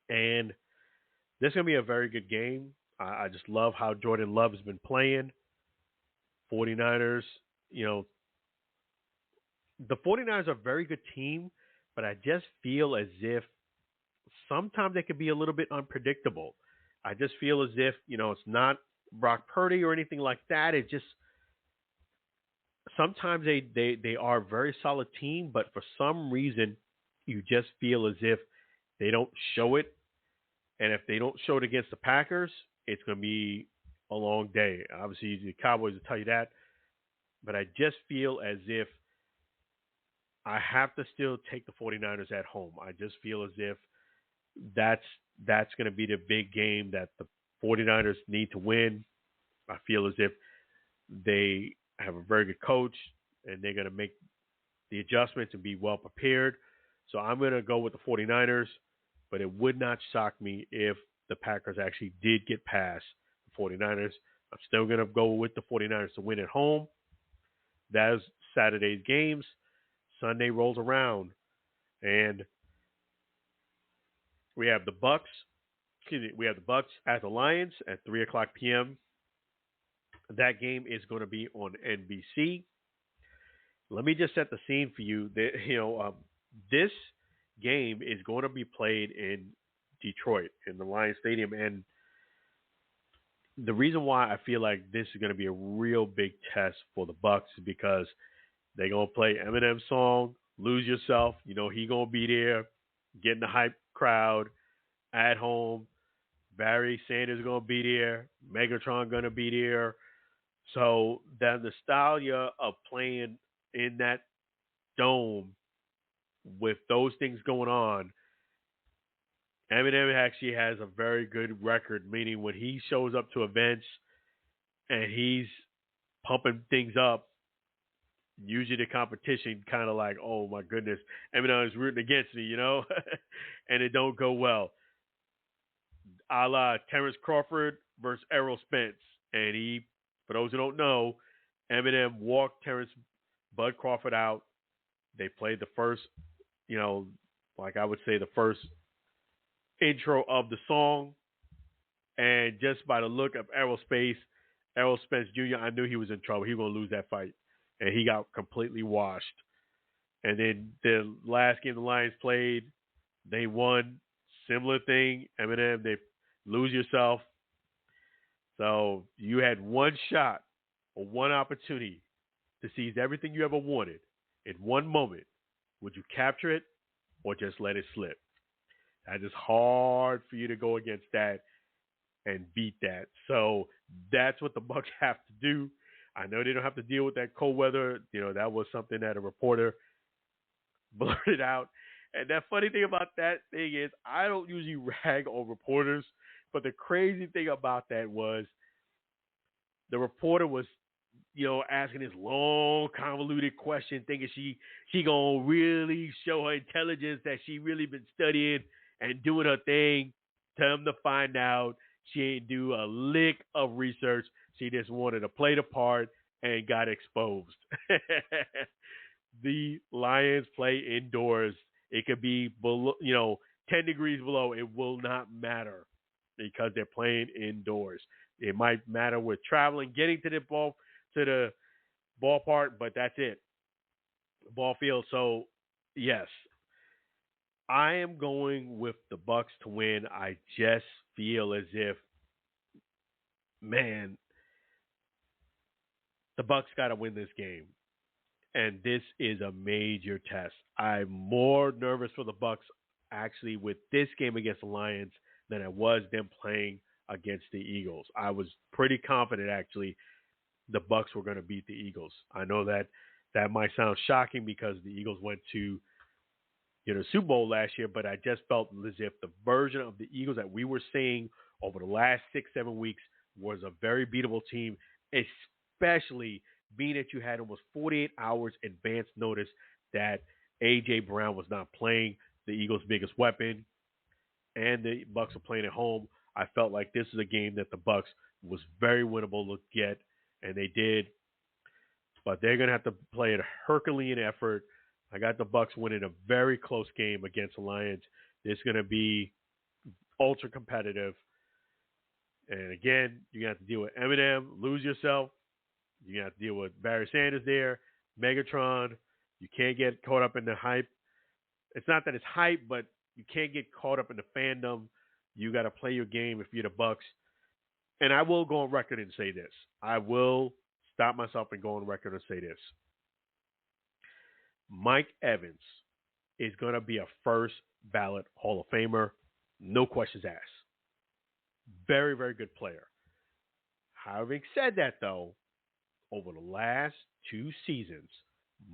And this is going to be a very good game. I just love how Jordan Love has been playing. 49ers, the 49ers are a very good team, but I just feel as if sometimes they could be a little bit unpredictable. I just feel as if, it's not Brock Purdy or anything like that. It just sometimes they are a very solid team, but for some reason you just feel as if they don't show it. And if they don't show it against the Packers, it's going to be a long day. Obviously, the Cowboys will tell you that. But I just feel as if I have to still take the 49ers at home. I just feel as if that's going to be the big game that the 49ers need to win. I feel as if they have a very good coach and they're going to make the adjustments and be well prepared. So I'm going to go with the 49ers, but it would not shock me if the Packers actually did get past the 49ers. I'm still going to go with the 49ers to win at home. That is Saturday's games. Sunday rolls around, and we have the BUCS at the Lions at 3:00 p.m. That game is going to be on NBC. Let me just set the scene for you. This game is going to be played in Detroit in the Lions Stadium, and the reason why I feel like this is going to be a real big test for the BUCS is because they're going to play Eminem's song, Lose Yourself. He going to be there, getting the hype crowd at home. Barry Sanders going to be there. Megatron going to be there. So that nostalgia of playing in that dome with those things going on, Eminem actually has a very good record, meaning when he shows up to events and he's pumping things up, usually the competition kind of like, oh my goodness, Eminem is rooting against me, and it don't go well. A la Terrence Crawford versus Errol Spence. And for those who don't know, Eminem walked Terrence Bud Crawford out. They played the first, like I would say the first intro of the song. And just by the look of Errol Spence Jr., I knew he was in trouble. He was going to lose that fight. And he got completely washed. And then the last game the Lions played, they won similar thing. Eminem, they lose yourself. So you had one shot or one opportunity to seize everything you ever wanted in one moment. Would you capture it or just let it slip? That is hard for you to go against that and beat that. So that's what the Bucs have to do. I know they don't have to deal with that cold weather. You know, that was something that a reporter blurted out. And that funny thing about that thing is I don't usually rag on reporters, but the crazy thing about that was the reporter was, you know, asking this long, convoluted question, thinking she gonna really show her intelligence, that she really been studying and doing her thing. Tell them to find out she ain't do a lick of research. She just wanted to play the part and got exposed. The Lions play indoors. It could be below, 10 degrees below. It will not matter because they're playing indoors. It might matter with traveling, getting to the ballpark, but that's it. Ball field. So yes, I am going with the Bucs to win. I just feel as if, man, the Bucs got to win this game. And this is a major test. I'm more nervous for the Bucs actually with this game against the Lions than I was them playing against the Eagles. I was pretty confident actually the Bucs were going to beat the Eagles. I know that might sound shocking because the Eagles went to Super Bowl last year, but I just felt as if the version of the Eagles that we were seeing over the last 6-7 weeks was a very beatable team, especially being that you had almost 48 hours advance notice that A.J. Brown was not playing, the Eagles' biggest weapon, and the Bucs are playing at home. I felt like this is a game that the Bucs was very winnable to get, and they did. But they're going to have to play a Herculean effort. I got the Bucs winning a very close game against the Lions. It's going to be ultra competitive. And again, you're going to have to deal with Eminem, lose yourself. You have to deal with Barry Sanders there, Megatron. You can't get caught up in the hype. It's not that it's hype, but you can't get caught up in the fandom. You got to play your game if you're the Bucs. And I will go on record and say this. I will stop myself and go on record and say this. Mike Evans is going to be a first ballot Hall of Famer. No questions asked. Very, very good player. Having said that, though, over the last 2 seasons,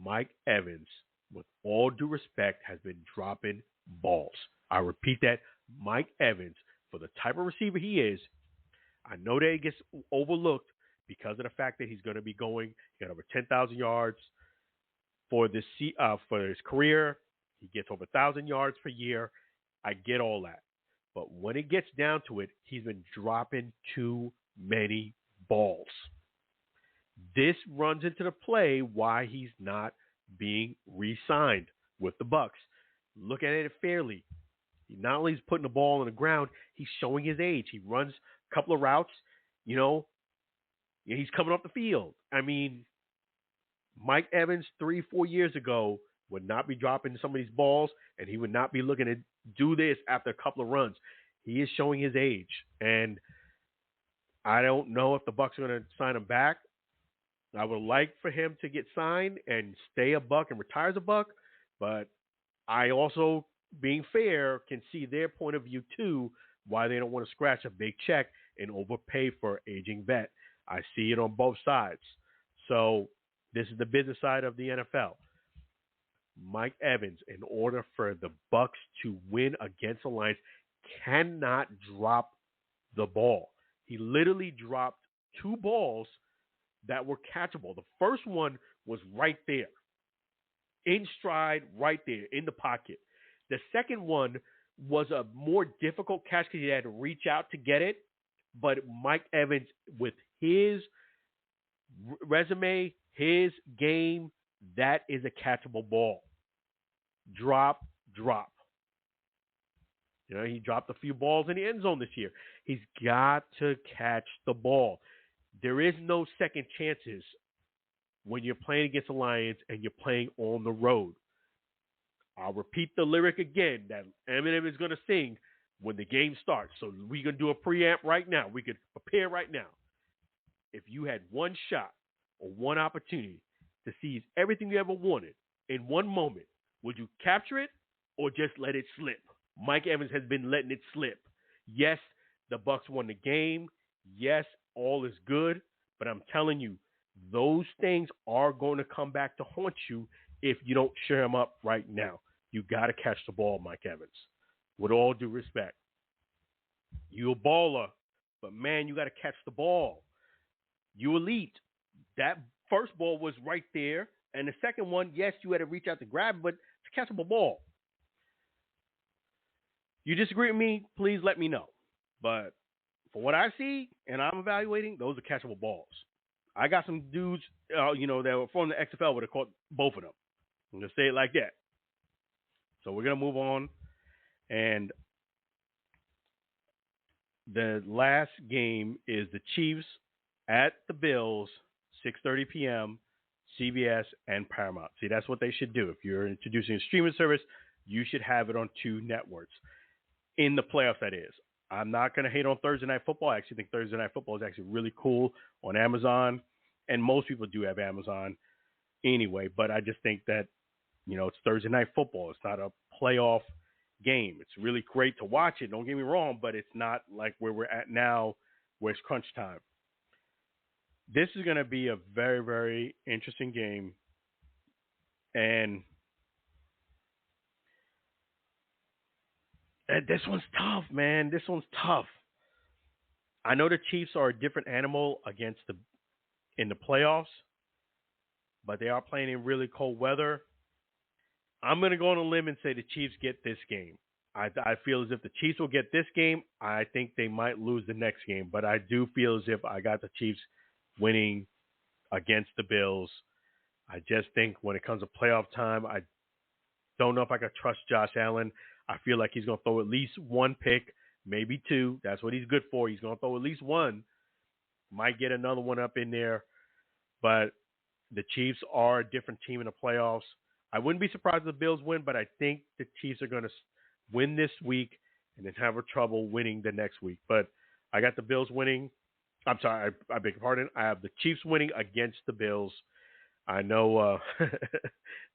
Mike Evans, with all due respect, has been dropping balls. I repeat that. Mike Evans, for the type of receiver he is, I know that he gets overlooked because of the fact that he's going to be going. He got over 10,000 yards for his career. He gets over 1,000 yards per year. I get all that. But when it gets down to it, he's been dropping too many balls. This runs into the play why he's not being re-signed with the Bucs. Look at it fairly. He not only is putting the ball on the ground, he's showing his age. He runs a couple of routes, he's coming up the field. I mean, Mike Evans 3-4 years ago would not be dropping some of these balls, and he would not be looking to do this after a couple of runs. He is showing his age, and I don't know if the Bucs are going to sign him back. I would like for him to get signed and stay a Buck and retire as a Buck, but I also, being fair, can see their point of view too, why they don't want to scratch a big check and overpay for aging vet. I see it on both sides. So this is the business side of the NFL. Mike Evans, in order for the Bucs to win against the Lions, cannot drop the ball. He literally dropped 2 balls that were catchable. The first one was right there, in stride, right there, in the pocket. The second one was a more difficult catch because he had to reach out to get it. But Mike Evans, with his resume, his game, that is a catchable ball. Drop. He dropped a few balls in the end zone this year. He's got to catch the ball. There is no second chances when you're playing against the Lions and you're playing on the road. I'll repeat the lyric again that Eminem is going to sing. when the game starts. So we can do a preamp right now. We could prepare right now. If you had one shot or one opportunity to seize everything you ever wanted in one moment, would you capture it or just let it slip? Mike Evans has been letting it slip. Yes, the Bucs won the game. Yes, all is good. But I'm telling you, those things are going to come back to haunt you if you don't share them up right now. You got to catch the ball, Mike Evans. With all due respect. You a baller, but man, you got to catch the ball. You elite. That first ball was right there. And the second one, yes, you had to reach out to grab it, but it's a catchable ball. You disagree with me, please let me know. But for what I see and I'm evaluating, those are catchable balls. I got some dudes, that were from the XFL would have caught both of them. I'm going to say it like that. So we're going to move on. And the last game is the Chiefs at the Bills, 6:30 p.m., CBS and Paramount. See, that's what they should do. If you're introducing a streaming service, you should have it on two networks. In the playoffs, that is. I'm not going to hate on Thursday Night Football. I actually think Thursday Night Football is actually really cool on Amazon. And most people do have Amazon anyway. But I just think that, it's Thursday Night Football. It's not a playoff game. It's really great to watch it. Don't get me wrong, but it's not like where we're at now where it's crunch time. This is going to be a very, very interesting game. And this one's tough, man. This one's tough. I know the Chiefs are a different animal in the playoffs, but they are playing in really cold weather. I'm going to go on a limb and say the Chiefs get this game. I feel as if the Chiefs will get this game. I think they might lose the next game, but I do feel as if I got the Chiefs winning against the Bills. I just think when it comes to playoff time, I don't know if I can trust Josh Allen. I feel like he's going to throw at least one pick, maybe two. That's what he's good for. He's going to throw at least one. Might get another one up in there. But the Chiefs are a different team in the playoffs. I wouldn't be surprised if the Bills win, but I think the Chiefs are going to win this week and then have trouble winning the next week. But I got the Bills winning. I'm sorry, I beg your pardon. I have the Chiefs winning against the Bills. I know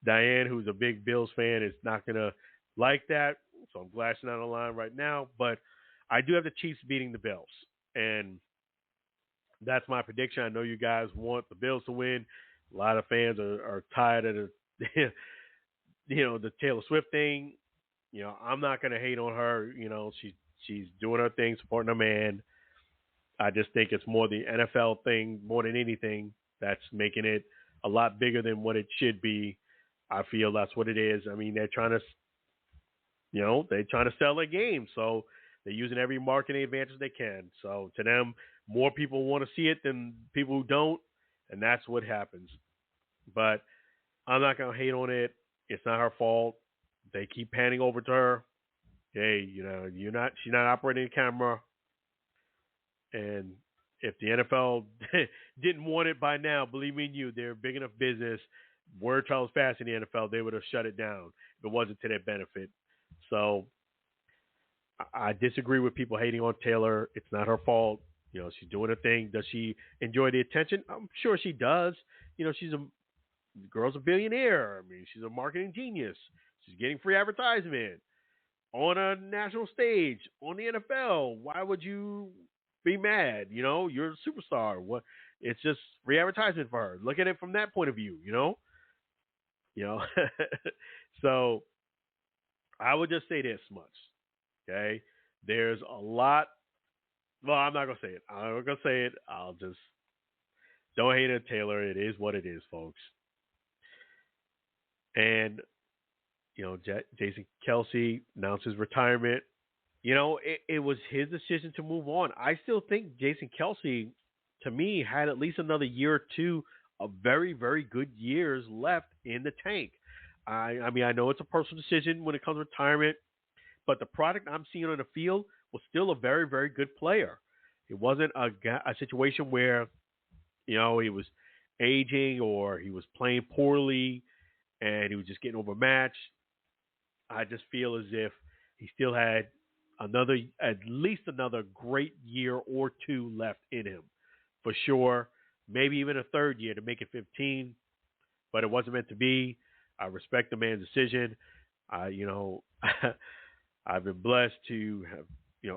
Diane, who's a big Bills fan, is not going to like that, so I'm glashing out on the line right now. But I do have the Chiefs beating the Bills, and that's my prediction. I know you guys want the Bills to win. A lot of fans are tired of the Taylor Swift thing. I'm not going to hate on her. She's doing her thing, supporting her man. I just think it's more the NFL thing more than anything that's making it a lot bigger than what it should be. I feel that's what it is. I mean, they're trying to sell their game, so they're using every marketing advantage they can. So to them, more people want to see it than people who don't, and that's what happens. But I'm not going to hate on it. It's not her fault. They keep panning over to her. Hey, she's not operating the camera. And if the NFL didn't want it by now, believe me, they're a big enough business. Word travels fast in the NFL. They would have shut it down if it wasn't to their benefit. So I disagree with people hating on Taylor. It's not her fault. She's doing her thing. Does she enjoy the attention? I'm sure she does. The girl's a billionaire. I mean, she's a marketing genius. She's getting free advertisement on a national stage, on the NFL. Why would you be mad? You're a superstar. What? It's just free advertisement for her. Look at it from that point of view, So I would just say this much, okay? There's a lot. Well, I'm not going to say it. I'm not going to say it. I'll just don't hate it, Taylor. It is what it is, folks. And, Jason Kelce announced his retirement. It was his decision to move on. I still think Jason Kelce, to me, had at least another year or two of very, very good years left in the tank. I mean, I know it's a personal decision when it comes to retirement, but the product I'm seeing on the field was still a very, very good player. It wasn't a situation where, he was aging or he was playing poorly and he was just getting overmatched. I just feel as if he still had at least another great year or two left in him, for sure. Maybe even a third year to make it 15, but it wasn't meant to be. I respect the man's decision. I've been blessed to have,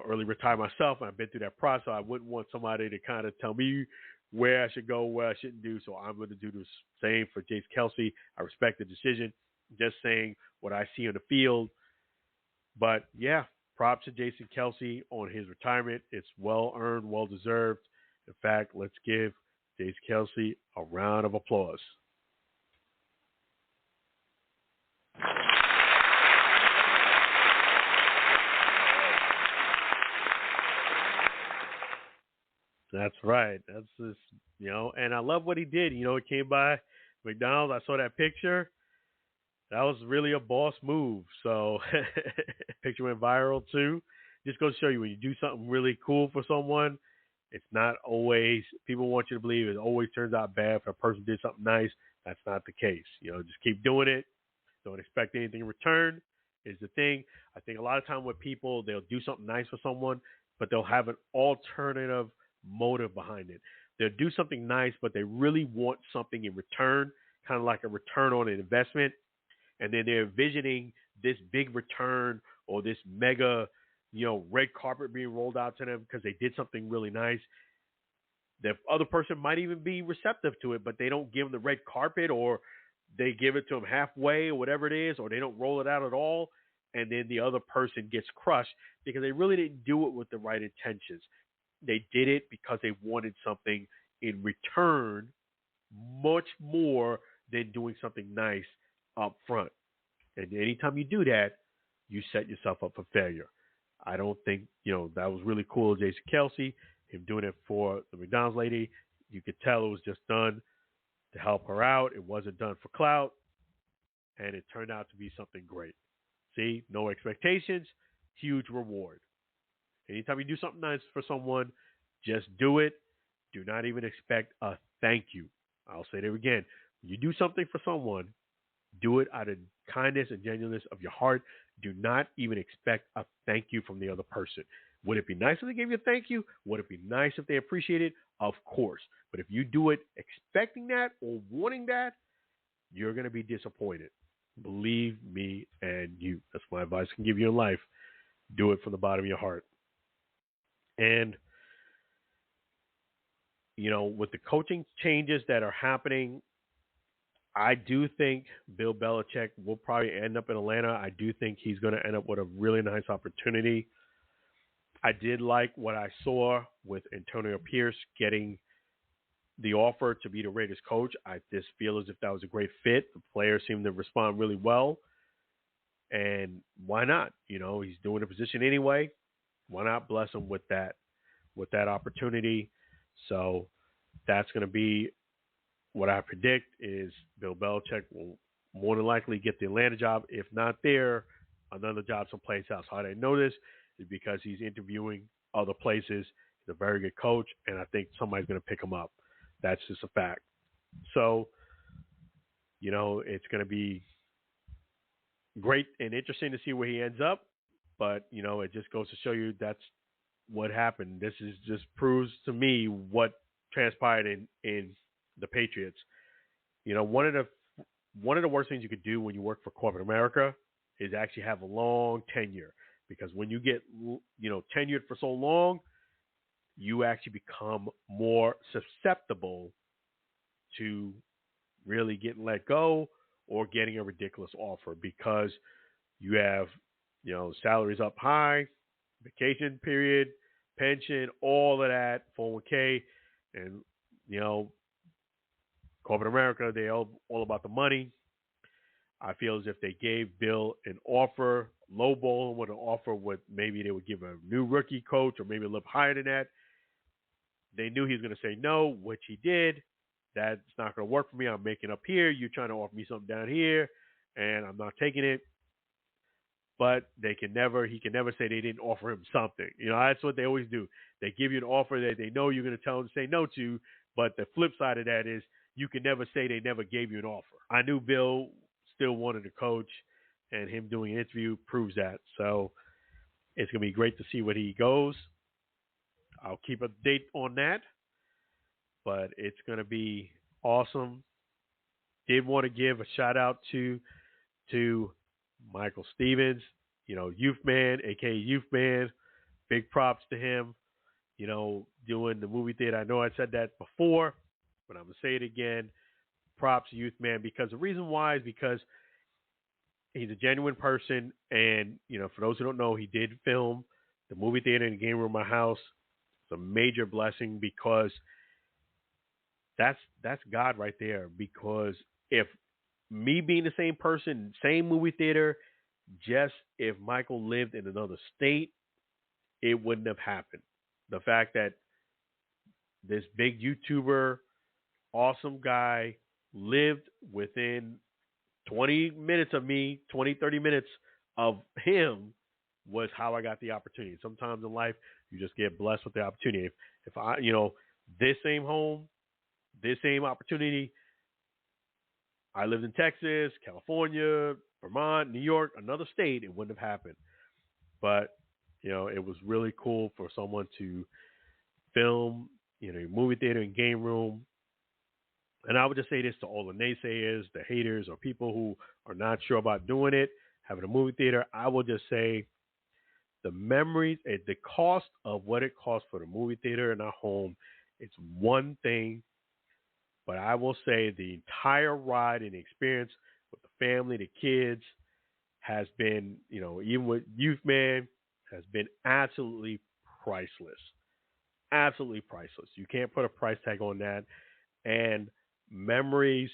early retire myself, and I've been through that process. I wouldn't want somebody to kind of tell me where I should go, where I shouldn't do. So I'm going to do the same for Jason Kelce. I respect the decision. Just saying what I see on the field. But yeah, props to Jason Kelce on his retirement. It's well earned, well deserved. In fact, let's give Jason Kelce a round of applause. That's right. That's just, and I love what he did. He came by McDonald's. I saw that picture. That was really a boss move. So, picture went viral too. Just goes to show you, when you do something really cool for someone, it's not always, people want you to believe it always turns out bad if a person did something nice. That's not the case. Just keep doing it. Don't expect anything in return is the thing. I think a lot of time with people, they'll do something nice for someone, but they'll have an alternative motive behind it. They'll do something nice, but they really want something in return, kind of like a return on an investment. And then they're envisioning this big return or this mega, red carpet being rolled out to them because they did something really nice. The other person might even be receptive to it, but they don't give them the red carpet, or they give it to them halfway or whatever it is, or they don't roll it out at all. And then the other person gets crushed because they really didn't do it with the right intentions. They did it because they wanted something in return, much more than doing something nice up front. And anytime you do that, you set yourself up for failure. I don't think, that was really cool, Jason Kelce, him doing it for the McDonald's lady. You could tell it was just done to help her out. It wasn't done for clout, and it turned out to be something great. See, no expectations, huge reward. Anytime you do something nice for someone, just do it. Do not even expect a thank you. I'll say that again. When you do something for someone, do it out of kindness and genuineness of your heart. Do not even expect a thank you from the other person. Would it be nice if they gave you a thank you? Would it be nice if they appreciate it? Of course. But if you do it expecting that or wanting that, you're going to be disappointed. Believe me and you. That's my advice I can give you in life. Do it from the bottom of your heart. And, with the coaching changes that are happening, I do think Bill Belichick will probably end up in Atlanta. I do think he's going to end up with a really nice opportunity. I did like what I saw with Antonio Pierce getting the offer to be the Raiders coach. I just feel as if that was a great fit. The players seemed to respond really well. And why not? He's doing the position anyway. Why not bless him with that opportunity? So that's going to be what I predict is Bill Belichick will more than likely get the Atlanta job. If not there, another job someplace else. How I know this is because he's interviewing other places. He's a very good coach, and I think somebody's going to pick him up. That's just a fact. So, it's going to be great and interesting to see where he ends up. But, it just goes to show you that's what happened. This is just proves to me what transpired in the Patriots. One of the worst things you could do when you work for corporate America is actually have a long tenure, because when you get tenured for so long, you actually become more susceptible to really getting let go or getting a ridiculous offer, because you have salaries up high, vacation period, pension, all of that, 401k, and corporate America, they all about the money. I feel as if they gave Bill an offer, lowball him with an offer with maybe they would give a new rookie coach or maybe a little higher than that. They knew he was going to say no, which he did. That's not going to work for me. I'm making up here. You're trying to offer me something down here, and I'm not taking it. But he can never say they didn't offer him something. That's what they always do. They give you an offer that they know you're going to tell them to say no to, but the flip side of that is you can never say they never gave you an offer. I knew Bill still wanted to coach, and him doing an interview proves that. So, It's going to be great to see where he goes. I'll keep a date on that, but it's going to be awesome. Did want to give a shout out to Michael Stevens, Youth Man, aka Youth Man. Big props to him, doing the movie theater. I know I said that before, but I'm going to say it again. Props to Youth Man, because the reason why is because he's a genuine person. And, for those who don't know, he did film the movie theater in the game room of my house. It's a major blessing, because that's God right there. Because if me being the same person, same movie theater, just if Michael lived in another state, it wouldn't have happened. The fact that this big YouTuber, awesome guy, lived within 20 minutes of me, 20, 30 minutes of him, was how I got the opportunity. Sometimes in life, you just get blessed with the opportunity. If I, this same home, this same opportunity, I lived in Texas, California, Vermont, New York, another state, it wouldn't have happened. But, it was really cool for someone to film, movie theater and game room. And I would just say this to all the naysayers, the haters, or people who are not sure about doing it, having a movie theater. I will just say the memories, the cost of what it costs for the movie theater in our home, it's one thing. But I will say the entire ride and experience with the family, the kids, has been, even with Youth Man, has been absolutely priceless. Absolutely priceless. You can't put a price tag on that. And memories,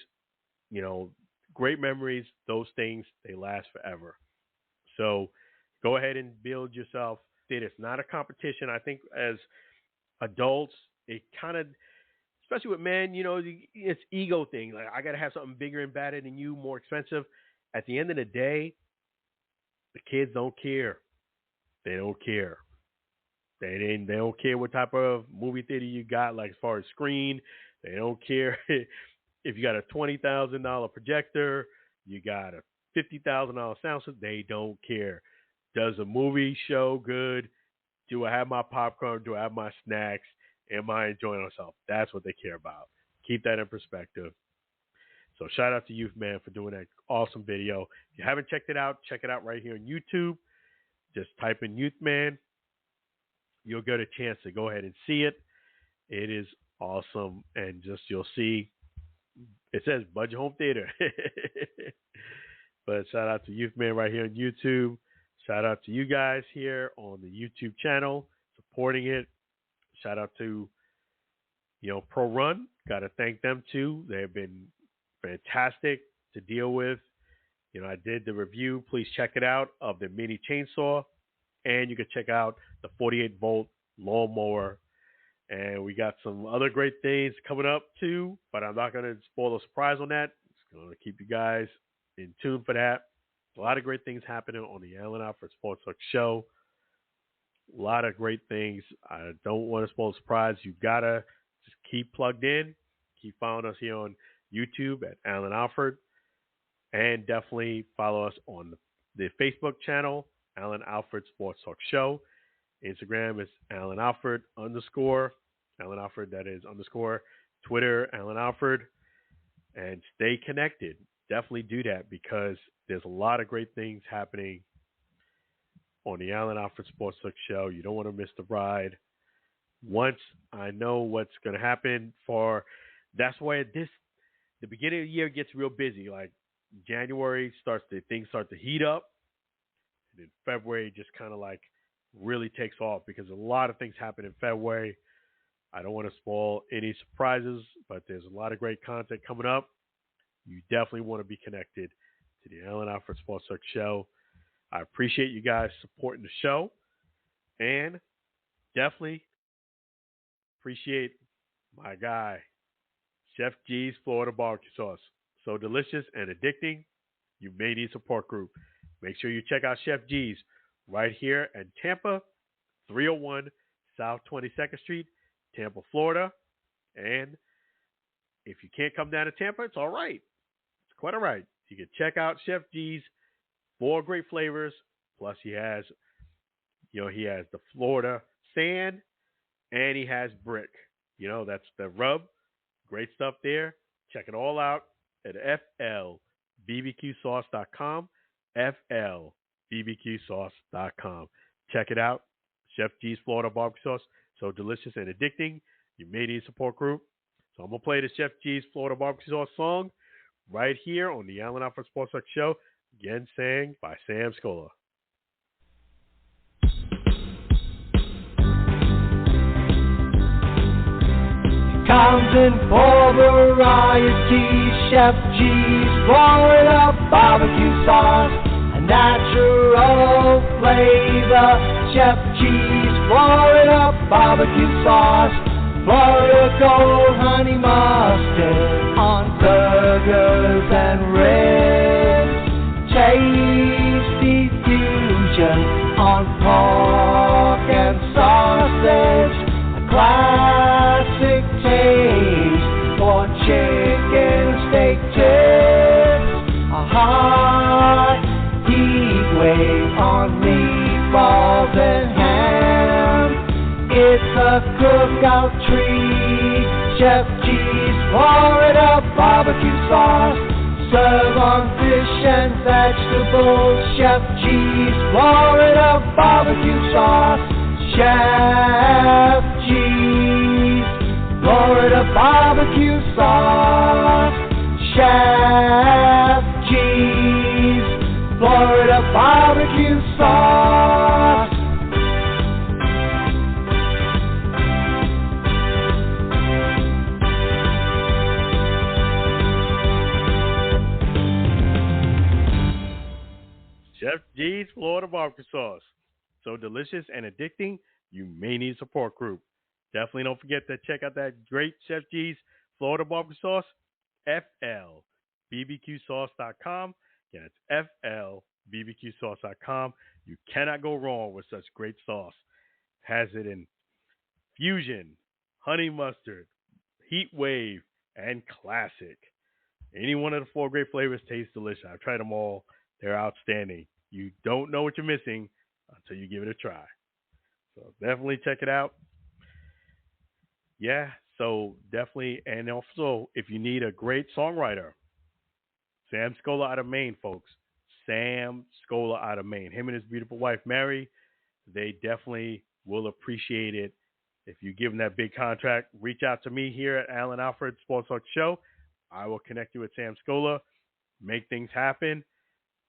great memories, those things, they last forever. So go ahead and build yourself. It's not a competition. I think as adults, it kind of, especially with men, it's ego thing. Like, I got to have something bigger and badder than you, more expensive. At the end of the day, the kids don't care. They don't care. They don't care what type of movie theater you got, like as far as screen. They don't care if you got a $20,000 projector, you got a $50,000 sound system. They don't care. Does a movie show good? Do I have my popcorn? Do I have my snacks? Am I enjoying myself? That's what they care about. Keep that in perspective. So shout out to Youth Man for doing that awesome video. If you haven't checked it out, check it out right here on YouTube. Just type in Youth Man. You'll get a chance to go ahead and see it. It is awesome. And you'll see, it says Budget Home Theater. But shout out to Youth Man right here on YouTube. Shout out to you guys here on the YouTube channel supporting it. Shout out to, Pro Run. Got to thank them too. They've been fantastic to deal with. I did the review. Please check it out of the mini chainsaw. And you can check out the 48-volt lawnmower. And we got some other great things coming up too, but I'm not going to spoil a surprise on that. Just going to keep you guys in tune for that. A lot of great things happening on the Allen Alfred Sports Talk show. A lot of great things. I don't want to spoil a surprise. You got to just keep plugged in. Keep following us here on YouTube at Allen Alfred. And definitely follow us on the Facebook channel, Allen Alfred Sports Talk Show. Instagram is Allen Alfred _ Allen Alfred, that is _ Twitter, Allen Alfred. And stay connected. Definitely do that, because there's a lot of great things happening on the Allen Alfred Sports Talk Show. You don't want to miss the ride. Once I know what's going to happen that's why the beginning of the year gets real busy. Like January things start to heat up. And then February just kind of like really takes off, because a lot of things happen in February. I don't want to spoil any surprises, but there's a lot of great content coming up. You definitely want to be connected to the Allen Alfred Sports Talk Show. I appreciate you guys supporting the show, and definitely appreciate my guy, Chef G's Florida Barbecue Sauce. So delicious and addicting, you may need support group. Make sure you check out Chef G's right here in Tampa, 301 South 22nd Street, Tampa, Florida. And if you can't come down to Tampa, it's all right. It's quite all right. You can check out Chef G's, 4 great flavors. Plus he has He has the Florida sand and he has brick. That's the rub. Great stuff there. Check it all out at flbbqsauce.com. flbbqsauce.com. Check it out. Chef G's Florida barbecue sauce. So delicious and addicting. You may need a support group. So I'm going to play the Chef G's Florida barbecue sauce song right here on the Allen Alfred Sports Talk Show. Again, sang by Sam Scola. Comes in for variety, Chef G's Florida barbecue sauce, a natural flavor. Chef G's Florida barbecue sauce, Florida gold honey mustard on burgers and ribs, tasty fusion on pork and sausage, a classic taste for chicken steak tips, a hot heat wave on meatballs and ham. It's a cookout treat. Chef G's Florida barbecue sauce, serve on fish and vegetables. Chef G's Florida barbecue sauce, Chef G's Florida barbecue sauce, Chef G's Florida barbecue sauce. Chef G's Florida barbecue sauce. So delicious and addicting, you may need a support group. Definitely don't forget to check out that great Chef G's Florida barbecue sauce, flbbqsauce.com. Yeah, it's flbbqsauce.com. You cannot go wrong with such great sauce. Has it in fusion, honey mustard, heat wave, and classic. Any one of the 4 great flavors tastes delicious. I've tried them all. They're outstanding. You don't know what you're missing until you give it a try. So definitely check it out. Yeah, so definitely. And also, if you need a great songwriter, Sam Scola out of Maine, folks. Sam Scola out of Maine. Him and his beautiful wife, Mary, they definitely will appreciate it. If you give them that big contract, reach out to me here at Allen Alfred Sports Talk Show. I will connect you with Sam Scola, make things happen.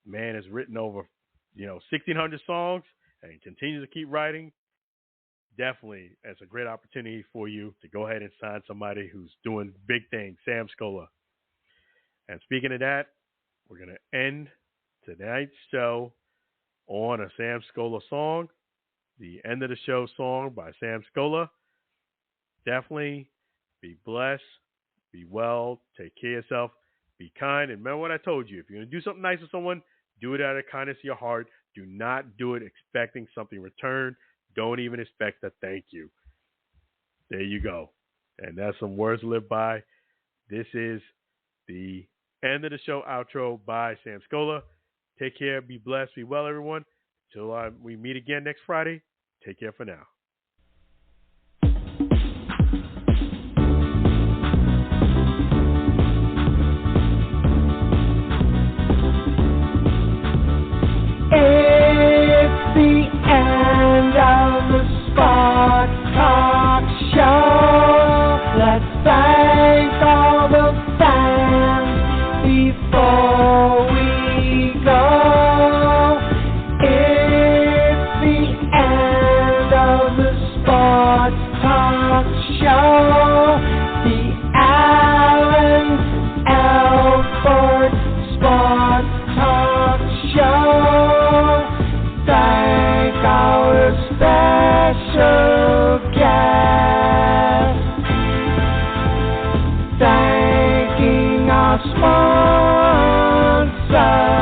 Man has written over, 1,600 songs and continues to keep writing. Definitely, it's a great opportunity for you to go ahead and sign somebody who's doing big things, Sam Scola. And speaking of that, we're going to end tonight's show on a Sam Scola song, the end of the show song by Sam Scola. Definitely be blessed, be well, take care of yourself, be kind. And remember what I told you. If you're going to do something nice with someone, do it out of kindness of your heart. Do not do it expecting something in return. Don't even expect a thank you. There you go. And that's some words to live by. This is the end of the show outro by Sam Scola. Take care. Be blessed. Be well, everyone. Till we meet again next Friday. Take care for now. It's the end of the Sports Talk Show. Let's thank all the fans before we go. It's the end of the Sports Talk Show. The Allen Alford Sports Talk Show. Thank our special guest. Thanking our sponsor.